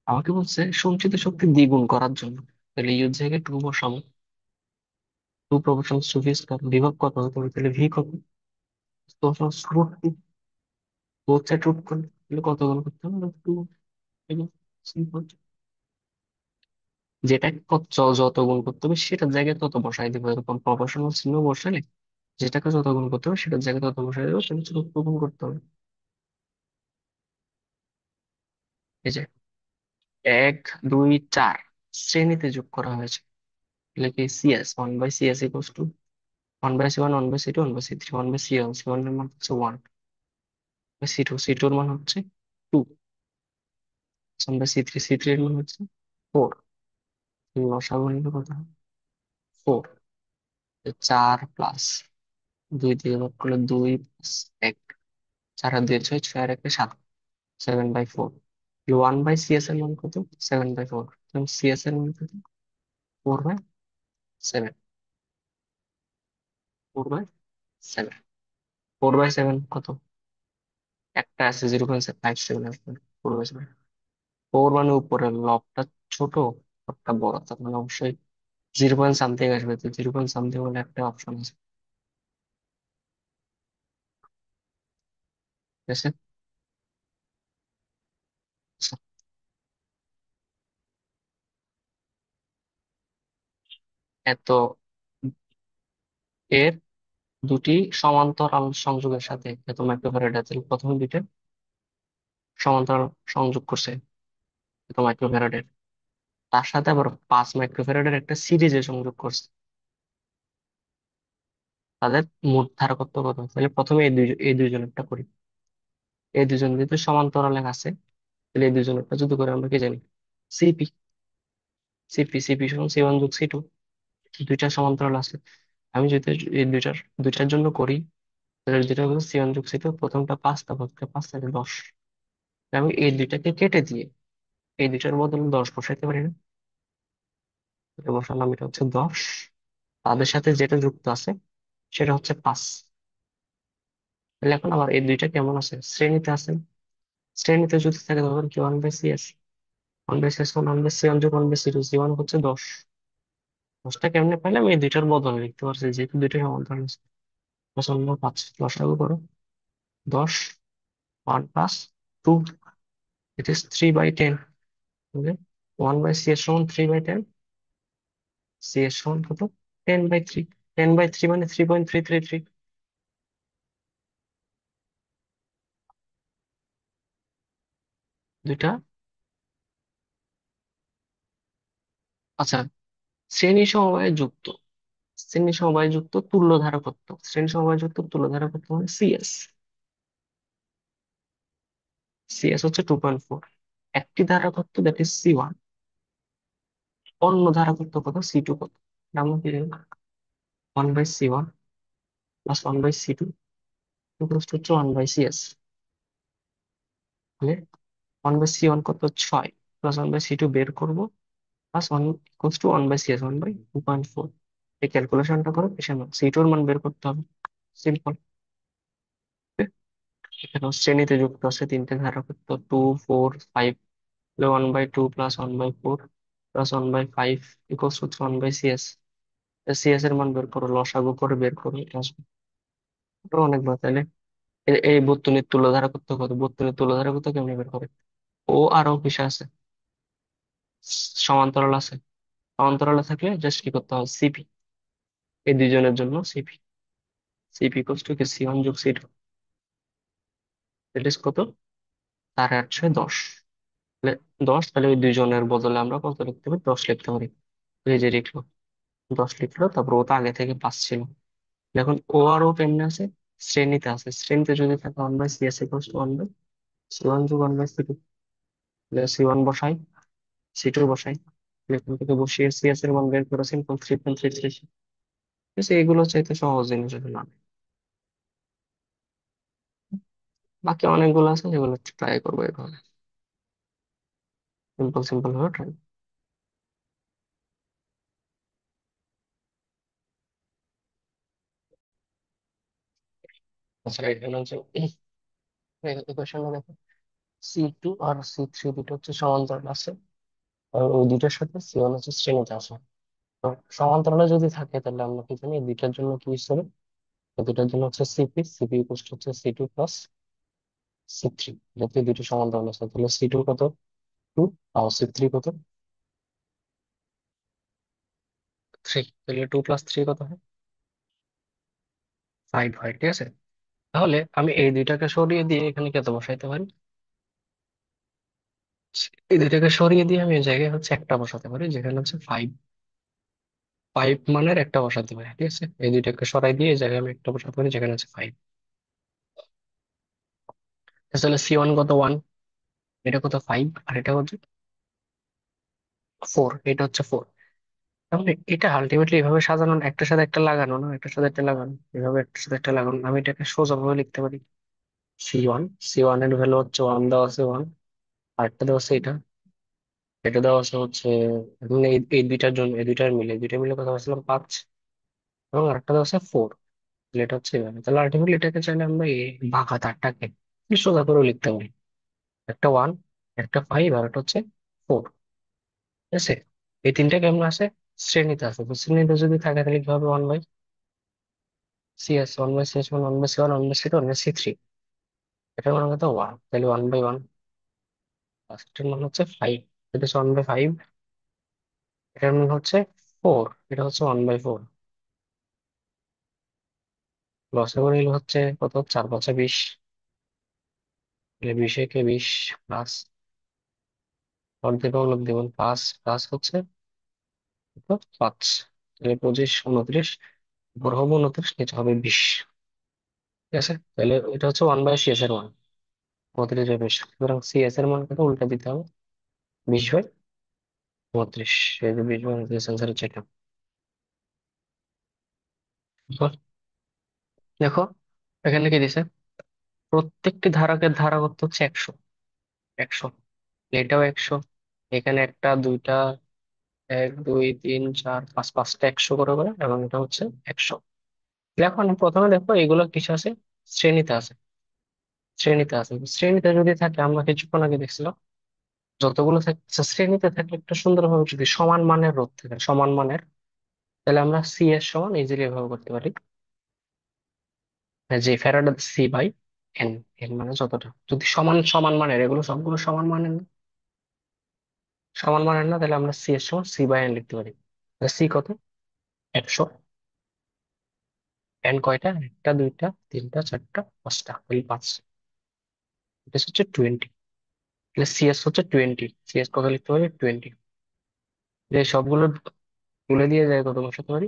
S1: আমাকে বলছে সঞ্চিত শক্তি দ্বিগুণ করার জন্য, তাহলে ইউর জায়গায় টু বসাবো। Two proportional to V square, বিভব কত হতে হবে? তাহলে ভি কত? Proportional root two, both side root করলে তাহলে কত গুণ করতে হবে? টু। সিম্পল। যেটা যত গুণ করতে হবে সেটার জায়গায় তত বসাই দিব, এরকম প্রপোর্শনাল চিহ্ন বসালে যেটাকে যত গুণ করতে হবে সেটার জায়গায় তত বসাই দেবো, সেটা হচ্ছে রুট টু গুণ করতে হবে। এই যে 1 2 4 শ্রেণীতে যোগ করা হয়েছে। তাহলে কি CS, 1/CS equals to 1/C1, 1/C2, 1/C3, 1/C1। C1 এর মান হচ্ছে 1, C2, C2 এর মান হচ্ছে 2, 1/C3, C3 এর মান হচ্ছে 4। লসাগু নিলে কত হয়? 4। 4 প্লাস 2 দিয়ে ভাগ করলে 2 প্লাস 1, 4 আর 2 6, 6 আর 1 7, 7/4। 1/CS এর মান কত? 7/4। CS এর মান কত? 4/7। 4/7। 4/7 কত? একটা আছে 0.57 আসবে। 4/7, 4 মানে উপরের লবটা ছোট, লবটা বড়, তার মানে অবশ্যই 0 পয়েন্ট সামথিং আসবে। তো 0 পয়েন্ট সামথিং বলে একটা অপশন আছে। ঠিক আছে। আচ্ছা, এত এর দুটি সমান্তরাল সংযোগের সাথে এত মাইক্রোফ্যারাড আছে, প্রথমে দুইটা সমান্তরাল সংযোগ করছে এত মাইক্রোফ্যারাডের, তার সাথে আবার 5 মাইক্রোফ্যারাডের একটা সিরিজে সংযোগ করছে। তাদের মোট ধারকত্ব কত? তাহলে প্রথমে এই দুইজনেরটা করি। এই দুজন যেহেতু সমান্তরালে আছে, তাহলে এই দুজনেরটা যদি করে আমরা কি জানি? সিপি। সিপি সমান C1 যোগ C2, দুইটা সমান্তরাল আছে। আমি যদি এই দুইটার জন্য করি, তাহলে দুইটা হলো C1 যোগ C2, প্রথমটা 5, তারপরটা 5 থেকে 10। আমি এই দুইটাকে কেটে দিয়ে এই দুইটার বদলে 10 বসাইতে পারি না? এটা বসালাম, এটা হচ্ছে 10। তাদের সাথে যেটা যুক্ত আছে সেটা হচ্ছে 5। তাহলে এখন আবার এই দুইটা কেমন আছে? শ্রেণীতে আছে। শ্রেণীতে যদি থাকে তখন কি 1/CS, 1/CS 1/C1 যোগ 1/C2, C1 হচ্ছে 10। 10টা কেমনে পাইলাম? এই দুইটার বদলে লিখতে পারছি, যেহেতু দুইটা সমান্তরাল আছে। 5 লসাগু করো। 10, 1 + 2, ইট ইস 3/10। ওকে, 1/CS সমান 3/10। CS সমান কত? 10/3। 10/3 মানে 3.333। দুইটা। আচ্ছা, শ্রেণী সমবায়ে যুক্ত, শ্রেণী সমবায়ে যুক্ত তুল্য ধারকত্ব, শ্রেণী সমবায়ে যুক্ত তুল্য ধারকত্ব মানে সিএস। সিএস হচ্ছে 2.4। একটি ধারকত্ব দ্যাট ইজ C1, অন্য ধারকত্ব কত? C2 কত? এটা আমরা কি জানি? 1/C1 plus 1/C2 equals to হচ্ছে 1/CS। তাহলে 1/C1 কত? 6, প্লাস 1/C2 বের করবো, প্লাস 1 ইকুয়ালস টু 1/CS, 1/2.4। এই ক্যালকুলেশনটা করে পেছনে C2 এর মান বের করতে হবে। সিম্পল। এখানে শ্রেণীতে যুক্ত আছে তিনটে ধারকত্ব 2 4 5। 1/2 প্লাস 1/4 প্লাস 1/5 ইকুয়ালস হচ্ছে 1/CS। সিএস এর মান বের করো, লসাগু করে বের করো, এটা আসবে। ওটা অনেক বার তাহলে। এই বর্তনীর তুলাধারা করতে কত, বর্তনীর তুলাধারা করতে কেমনে বের করে? ও আর ও কিসে আছে? সমান্তরাল আছে। সমান্তরালে থাকলে জাস্ট কি করতে হবে, সিপি। এই দুইজনের জন্য সিপি। সিপি ইকুয়ালস টু কি, সি 1 যোগ সি 2। দ্যাট ইজ কত? 8×8 = 10। তাহলে 10, তাহলে ওই দুইজনের বদলে আমরা কত লিখতে পারি, 10 লিখতে পারি। তো এই যে লিখলো, 10 লিখলো, তারপর ও তো আগে থেকে 5 ছিল। এখন ও আর ও কেমনে আছে? শ্রেণীতে আছে। শ্রেণীতে যদি থাকে 1/CS = 1/C1 যোগ 1/C2। C1 বসাই, C2 বসাই। এখান থেকে বসিয়ে সিএস এর মান বের করে সিম্পল 3.33। ঠিক আছে, এগুলো চাইতে সহজ জিনিস এগুলো না। বাকি অনেকগুলো আছে যেগুলো ট্রাই করবো এভাবে, সিম্পল সিম্পল ভাবে ট্রাই। আচ্ছা, এখানে হচ্ছে কোয়েশ্চেনটা দেখো, C2 আর C3 দুটো হচ্ছে সমান্তরাল আছে, আর ওই দুটার সাথে C1 হচ্ছে শ্রেণীতে আছে। তো সমান্তরালে যদি থাকে তাহলে আমরা কি জানি, এই দুইটার জন্য কি হিসেবে, এই দুইটার জন্য হচ্ছে সিপি। সিপি ইকুয়াল হচ্ছে C2 প্লাস C3। যাতে এই দুটো সমান্তরাল আছে, তাহলে C2 কত, 2, আর C3 কত, 3। তাহলে 2 + 3 কত হয়, 5 হয়। ঠিক আছে, তাহলে আমি এই দুইটাকে সরিয়ে দিয়ে এখানে কত বসাইতে পারি, এই দুইটাকে সরিয়ে দিয়ে আমি এই জায়গায় হচ্ছে একটা বসাতে পারি, যেখানে হচ্ছে 5। 5 মানের একটা বসাতে পারি। ঠিক আছে, এই দুইটাকে সরাই দিয়ে এই জায়গায় আমি একটা বসাতে পারি, যেখানে হচ্ছে 5। তাহলে C1 কত, 1। এটা কত, 5। আর এটা হচ্ছে 4। এটা হচ্ছে 4। তাহলে এটা আলটিমেটলি এভাবে সাজানো না, একটার সাথে একটা লাগানো না, একটার সাথে একটা লাগানো, এভাবে একটার সাথে একটা লাগানো। আমি এটাকে সোজাভাবে লিখতে পারি, C1। C1 এর ভ্যালু হচ্ছে 1 দেওয়া আছে, 1। আরেকটা দেওয়া আছে এটা, এটা দেওয়া আছে হচ্ছে, এখন এই দুইটার জন্য, এই দুইটার মিলে, এই দুইটা মিলে কথা বলছিলাম 5। এবং আরেকটা দেওয়া আছে 4। তাহলে এটা হচ্ছে এভাবে। তাহলে আলটিমেটলি এটাকে চাইলে আমরা এই ভাগা তারটাকে সোজা করে লিখতে পারি, একটা 1, একটা 5, আর একটা হচ্ছে 4। ঠিক আছে, এই তিনটা কেমন আছে, শ্রেণীতে আছে। তো শ্রেণীতে যদি থাকে তাহলে কি হবে, 1/CS, 1/CS1, 1/C1, 1/C2, 1/C3। এটার মান কত, 1। তাহলে 1/1, ফার্স্টের মান হচ্ছে 5, এটা হচ্ছে 1/5। এটার মান হচ্ছে 4, এটা হচ্ছে 1/4। লসাগু নিলে হচ্ছে কত, 4×5 = 20। তাহলে 20 × 20 প্লাস অর্ধেক লব দেবেন 5, প্লাস হচ্ছে কত, 5। তাহলে 25, 29, উপর হবে 29, নিচে হবে 20। ঠিক আছে, তাহলে এটা হচ্ছে 1/CS এর মান, 29/20। সুতরাং সিএস এর মান কত, উল্টা দিতে হবে, 20/32। এই যে 20/32 অ্যান্সার হচ্ছে এটা। বল, দেখো এখানে কি দিছে, প্রত্যেকটি ধারকের ধারা কত হচ্ছে 100। 100, এটাও 100। এখানে একটা, দুইটা, 1, 2, 3, 4, 5, পাঁচটা 100 করে করে, এবং এটা হচ্ছে 100। এখন প্রথমে দেখো এগুলো কিসে আছে, শ্রেণীতে আছে। শ্রেণীতে আছে, শ্রেণীতে যদি থাকে, আমরা কিছুক্ষণ আগে দেখছিলাম, যতগুলো থাকছে শ্রেণীতে থাকলে একটা সুন্দরভাবে যদি সমান মানের রোধ থাকে, সমান মানের, তাহলে আমরা সি এর সমান ইজিলি এভাবে করতে পারি, যে ফ্যারাডে C/N। এর মানে যতটা, যদি সমান সমান মানের, এগুলো সবগুলো সমান মানের না, সমান মানের না, তাহলে আমরা সি এর সমান C/N লিখতে পারি। সি কত, 100। এন কয়টা, একটা, দুইটা, তিনটা, চারটা, পাঁচটা, তাহলে 5। এটা হচ্ছে 20। তাহলে সিএস হচ্ছে 20। সিএস কত লিখতে পারি, 20। এই সবগুলো তুলে দিয়ে যায় কত বসাতে পারি,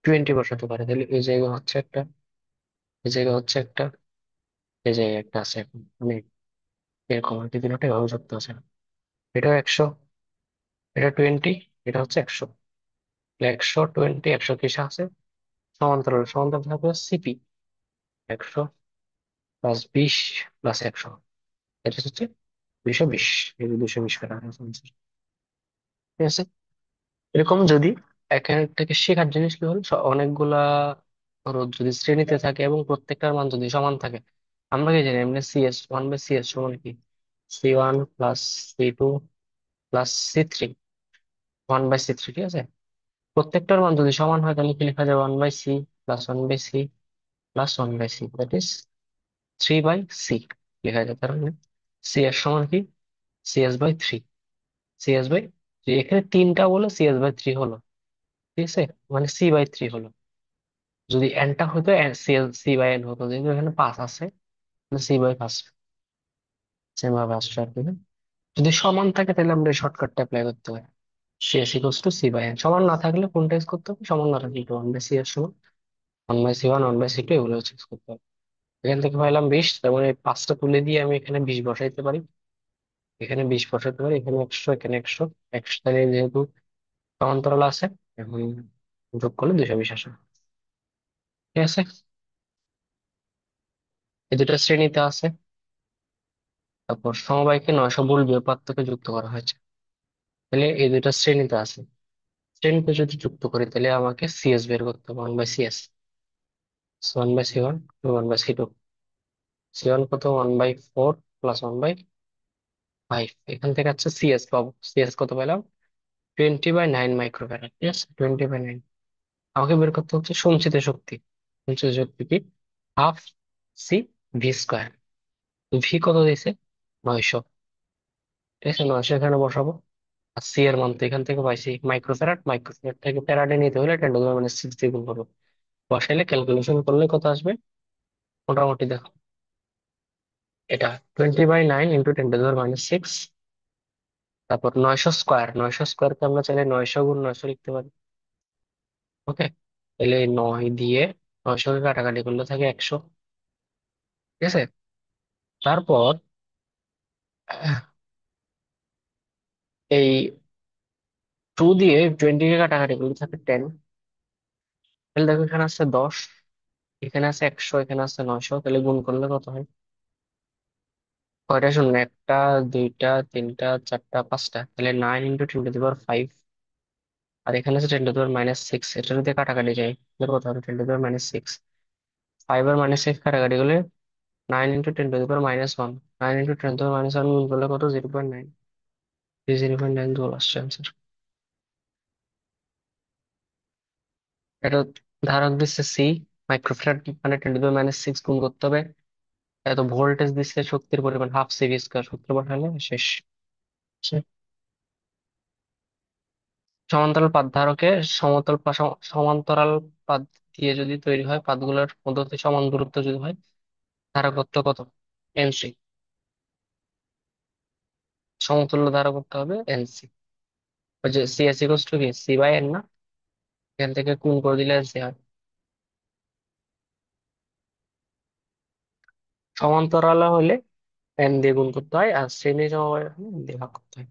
S1: 20 বসাতে পারি। তাহলে এই জায়গা হচ্ছে একটা, এই জায়গা হচ্ছে একটা, এই জায়গায় একটা আছে। এখন মানে এরকম আর কি, তিনটা এভাবে যুক্ত আছে। এটাও 100, এটা 20, এটা হচ্ছে 100। 100, 20, 100 কিসে আছে, সমান্তরাল। সমান্তরাল থাকবে সিপি, 100 + 20 + 100, এটা হচ্ছে 220। এই যে 220 কাটা আছে answer। ঠিক আছে, এরকম যদি এখান থেকে শেখার জিনিস কি হলো, অনেকগুলা রোধ যদি শ্রেণীতে থাকে এবং প্রত্যেকটার মান যদি সমান থাকে, আমরা কি জানি এমনি সিএস, 1/CS সমান কি, C1 + C2 + C3, 1/C3। ঠিক আছে, প্রত্যেকটার মান যদি সমান হয় তাহলে কি লেখা যায়, 1/c plus 1/c plus 1/c, that is 3/c লেখা যায়। তার মানে সি এর সমান কি, CS/3, CS/3। এখানে তিনটা বলে CS/3 হলো, ঠিক আছে, মানে C/3 হলো। যদি এনটা হতো C/n হতো, যেহেতু এখানে 5 আছে, C/5 সেম ভাবে আসছে আর কি না? যদি সমান থাকে তাহলে আমরা শর্টকাটটা অ্যাপ্লাই করতে পারি, CS = C/n। সমান না থাকলে কোনটা ইউজ করতে হবে, সমান না থাকলে 1/c এর সমান 1/c1, 1/c2 এগুলো ইউজ করতে হবে। এখান থেকে পাইলাম 20, তার মানে এই পাঁচটা তুলে দিয়ে আমি এখানে 20 বসাইতে পারি, এখানে 20 বসাইতে পারি, এখানে 100, এখানে 100, 100 তাহলে যেহেতু সমান্তরাল আছে, এখন যোগ করলে 220 আসে। ঠিক আছে, এই দুটো শ্রেণীতে আছে। তারপর সমবায়কে 900 বর্গীয় পার্থক্যে যুক্ত করা হয়েছে, তাহলে এই দুটো শ্রেণীতে আছে। শ্রেণীতে যদি যুক্ত করি তাহলে আমাকে সিএস বের করতে হবে, 1/CS। 1/C1, 1/C2। C1 কত, 1/4 প্লাস 1/5। এখান থেকে হচ্ছে সিএস পাবো, সিএস কত পেলাম, 20/9 মাইক্রোফ্যারাড। ঠিক আছে, 20/9। আমাকে বের করতে হচ্ছে সঞ্চিত শক্তি। সঞ্চিত শক্তি কি, হাফ CV²। ভি কত দিয়েছে, 900। ঠিক আছে, 900 এখানে বসাবো। আর সি এর মান তো এখান থেকে পাইছি, মাইক্রোফ্যারাড, মাইক্রোফ্যারাড থেকে ফ্যারাডে নিতে হলে 10⁻⁶ দিয়ে গুণ করবো। বসাইলে ক্যালকুলেশন করলে কত আসবে, মোটামুটি দেখো, এটা 20/9 ইন্টু 10⁻⁶। তারপর 900 স্কোয়ার, 900 স্কোয়ারকে আমরা চাইলে 900 × 900 লিখতে পারি। ওকে, তাহলে এই 9 দিয়ে 900 কে কাটাকাটি করলে থাকে 100। ঠিক আছে, তারপর এই 2 দিয়ে 20 কে কাটাকাটি করলে থাকে 10। তাহলে দেখো এখানে আছে 10, এখানে আছে 100, এখানে আছে 900, তাহলে গুণ করলে কত হয়, কয়টা শূন্য, একটা, দুইটা, তিনটা, চারটা, পাঁচটা, তাহলে 9 × 10⁻⁵। আর এখানে আছে 10⁻⁻⁶, এটা যদি কাটাকাটি যায় তাহলে কত হবে, 10⁻⁶। 5 এর -6 কাটাকাটি করলে 9 × 10⁻⁻1, 9 × 10⁻⁻1 গুণ করলে কত, 0.9। 0.9 চলে আসছে answer। এটা ধারক দিচ্ছে সি, মাইক্রোফ্যারাড মানে 10⁻⁶ গুণ করতে হবে। এত ভোল্টেজ দিচ্ছে, শক্তির পরিমাণ হাফ CV², সূত্র বসালে শেষ। আচ্ছা, সমান্তরাল পাত ধারকে সমান্তরাল পাত দিয়ে যদি তৈরি হয়, পাতগুলোর মধ্যে সমান দূরত্ব যদি হয়, ধারকত্ব কত, NC। সমতুল্য ধারকত্ব হবে NC। ওই যে CS = কি, C/n না, এখান থেকে গুণ করে দিলে NC হয়। সমান্তরাল হলে N দিয়ে গুণ করতে হয়, আর শ্রেণী সমবায় হলে N দিয়ে ভাগ করতে হয়।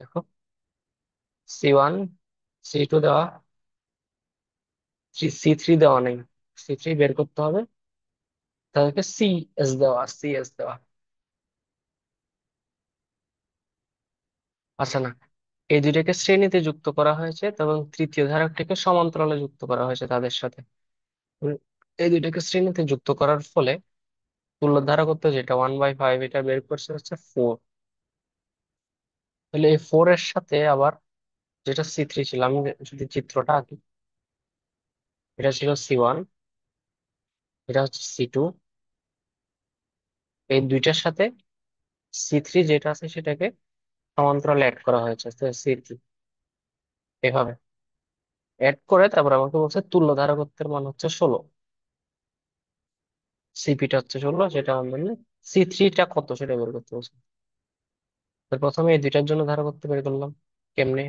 S1: দেখো, C1, C2 দেওয়া, C3 দেওয়া নেই, C3 বের করতে হবে, তাদেরকে CS দেওয়া। আচ্ছা না, এই দুইটাকে শ্রেণীতে যুক্ত করা হয়েছে এবং তৃতীয় ধারকটিকে সমান্তরালে যুক্ত করা হয়েছে তাদের সাথে। উম, এই দুইটাকে শ্রেণীতে যুক্ত করার ফলে তুল্য ধারকত্ব যেটা 1/5, এটা বের করছে হচ্ছে 4। তাহলে এই 4 এর সাথে আবার যেটা C3 ছিল, আমি যদি চিত্রটা আঁকি, এটা ছিল C1, এটা হচ্ছে C2, এই দুইটার সাথে C3 যেটা আছে সেটাকে সমান্তরালে অ্যাড করা হয়েছে, C3 এভাবে অ্যাড করে তারপর আমাকে বলছে তুল্য ধারকত্বের মান হচ্ছে 16। সিপিটা হচ্ছে 16, সেটা আমাদের C3টা কত সেটা বের করতে বলছে। তো প্রথমে এই দুইটার জন্য ধারকত্ব বের করলাম, কেমনে,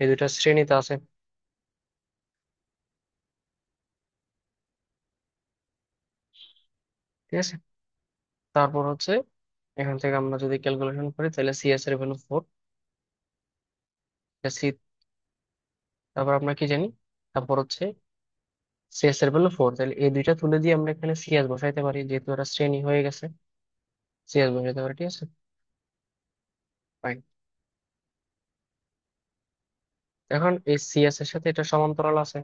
S1: এই দুইটা শ্রেণীতে আছে। ঠিক আছে, তারপর হচ্ছে এখান থেকে আমরা যদি ক্যালকুলেশন করি তাহলে সিএস এর ভ্যালু 4। সি, তারপর আমরা কি জানি, তারপর হচ্ছে সিএস এর ভ্যালু 4, তাহলে এই দুইটা তুলে দিয়ে আমরা এখানে সিএস বসাইতে পারি, যেহেতু এটা শ্রেণী হয়ে গেছে, সিএস বসাইতে পারি। ঠিক আছে, ফাইন। এখন এই সিএস এর সাথে এটা সমান্তরাল আছে,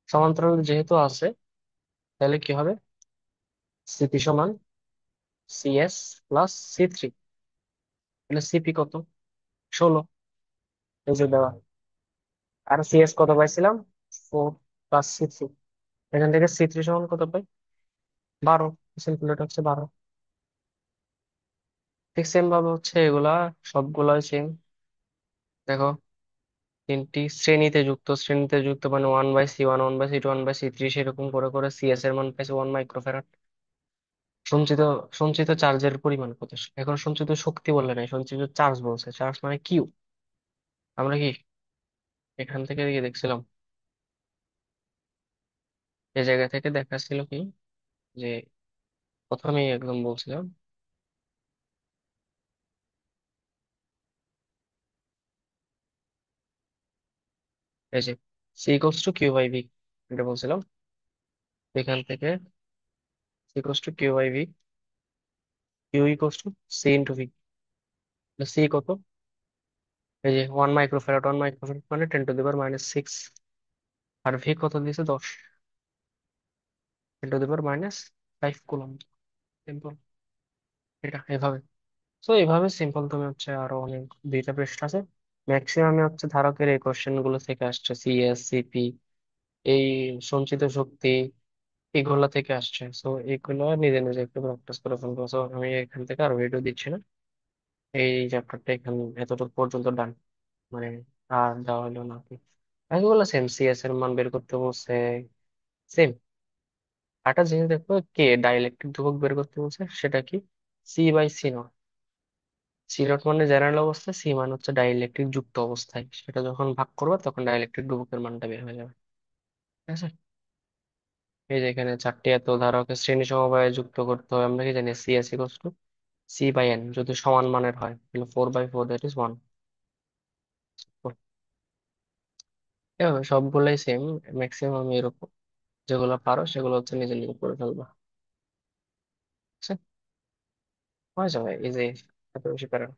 S1: সমান্তরাল যেহেতু আছে, তাহলে কি হবে, সিপি সমান সিএস প্লাস সি3, তাহলে সিপি কত? 16। এই যে দেওয়া। আর সিএস কত পাইছিলাম? 4 প্লাস সি3। এখান থেকে সি3 সমান কত পাই? 12। সিম্পল, এটা হচ্ছে 12। ঠিক সেম ভাবে হচ্ছে এগুলা সবগুলাই সেম। দেখো, তিনটি শ্রেণীতে যুক্ত মানে 1/C1, 1/C2, 1/C3, সেরকম করে করে সিএস এর মান পাইছে 1 মাইক্রোফ্যারাড। সঞ্চিত সঞ্চিত চার্জের পরিমাণ কত? এখন সঞ্চিত শক্তি বললে নাই, সঞ্চিত চার্জ বলছে। চার্জ মানে কিউ। আমরা কি এখান থেকে কি দেখছিলাম? এই জায়গা থেকে দেখাচ্ছিল কি, যে প্রথমেই একদম বলছিলাম, এই যে C equals to Q by V, এটা বলছিলাম। এখান থেকে C equals to Q by V, Q equals to C into V. C কত? এই যে 1 মাইক্রোফ্যারাড, 1 মাইক্রোফ্যারাড মানে 10⁻⁻6। আর ভি কত দিয়েছে? 10, 10⁻⁻5 কুলম। সিম্পল। এটা এভাবে। তো এইভাবে সিম্পল তুমি হচ্ছে আরো অনেক, দুইটা পৃষ্ঠা আছে। ম্যাক্সিমামে হচ্ছে ধারকের এই কোশ্চেন গুলো থেকে আসছে, সিএস, সিপি, এই সঞ্চিত শক্তি, এগুলা থেকে আসছে। সো এগুলো নিজে নিজে একটু প্র্যাকটিস করে ফেলবো। সো আমি এখান থেকে আর ভিডিও দিচ্ছি না। এই চ্যাপ্টারটা এখান এতটুকু পর্যন্ত ডান। মানে আর দেওয়া হলো না কি, এগুলো সেম। সিএস এর মান বের করতে বলছে, সেম। একটা জিনিস দেখো, কে ডাইইলেকট্রিক ধ্রুবক বের করতে বলছে, সেটা কি? সি/সি নট। সি নট মানে জেনারেল অবস্থা, সি মানে হচ্ছে ডাইইলেকট্রিক যুক্ত অবস্থায়। সেটা যখন ভাগ করবে তখন ডাইইলেকট্রিক ধ্রুবকের মানটা বের হয়ে যাবে। ঠিক আছে। এই যে এখানে চারটি এত ধারকে শ্রেণী সমবায়ে যুক্ত করতে হবে। আমরা কি জানি? সিএস ইকুয়ালস টু সি/এন, যদি সমান মানের হয় তাহলে 4/4, দ্যাট ইজ 1। এভাবে সবগুলাই সেম, ম্যাক্সিমাম এরকম। যেগুলো পারো সেগুলো হচ্ছে নিজে নিজে করে ফেলবা। ঠিক আছে? হয়ে যাবে এই যে, এত বেশি প্যারা না।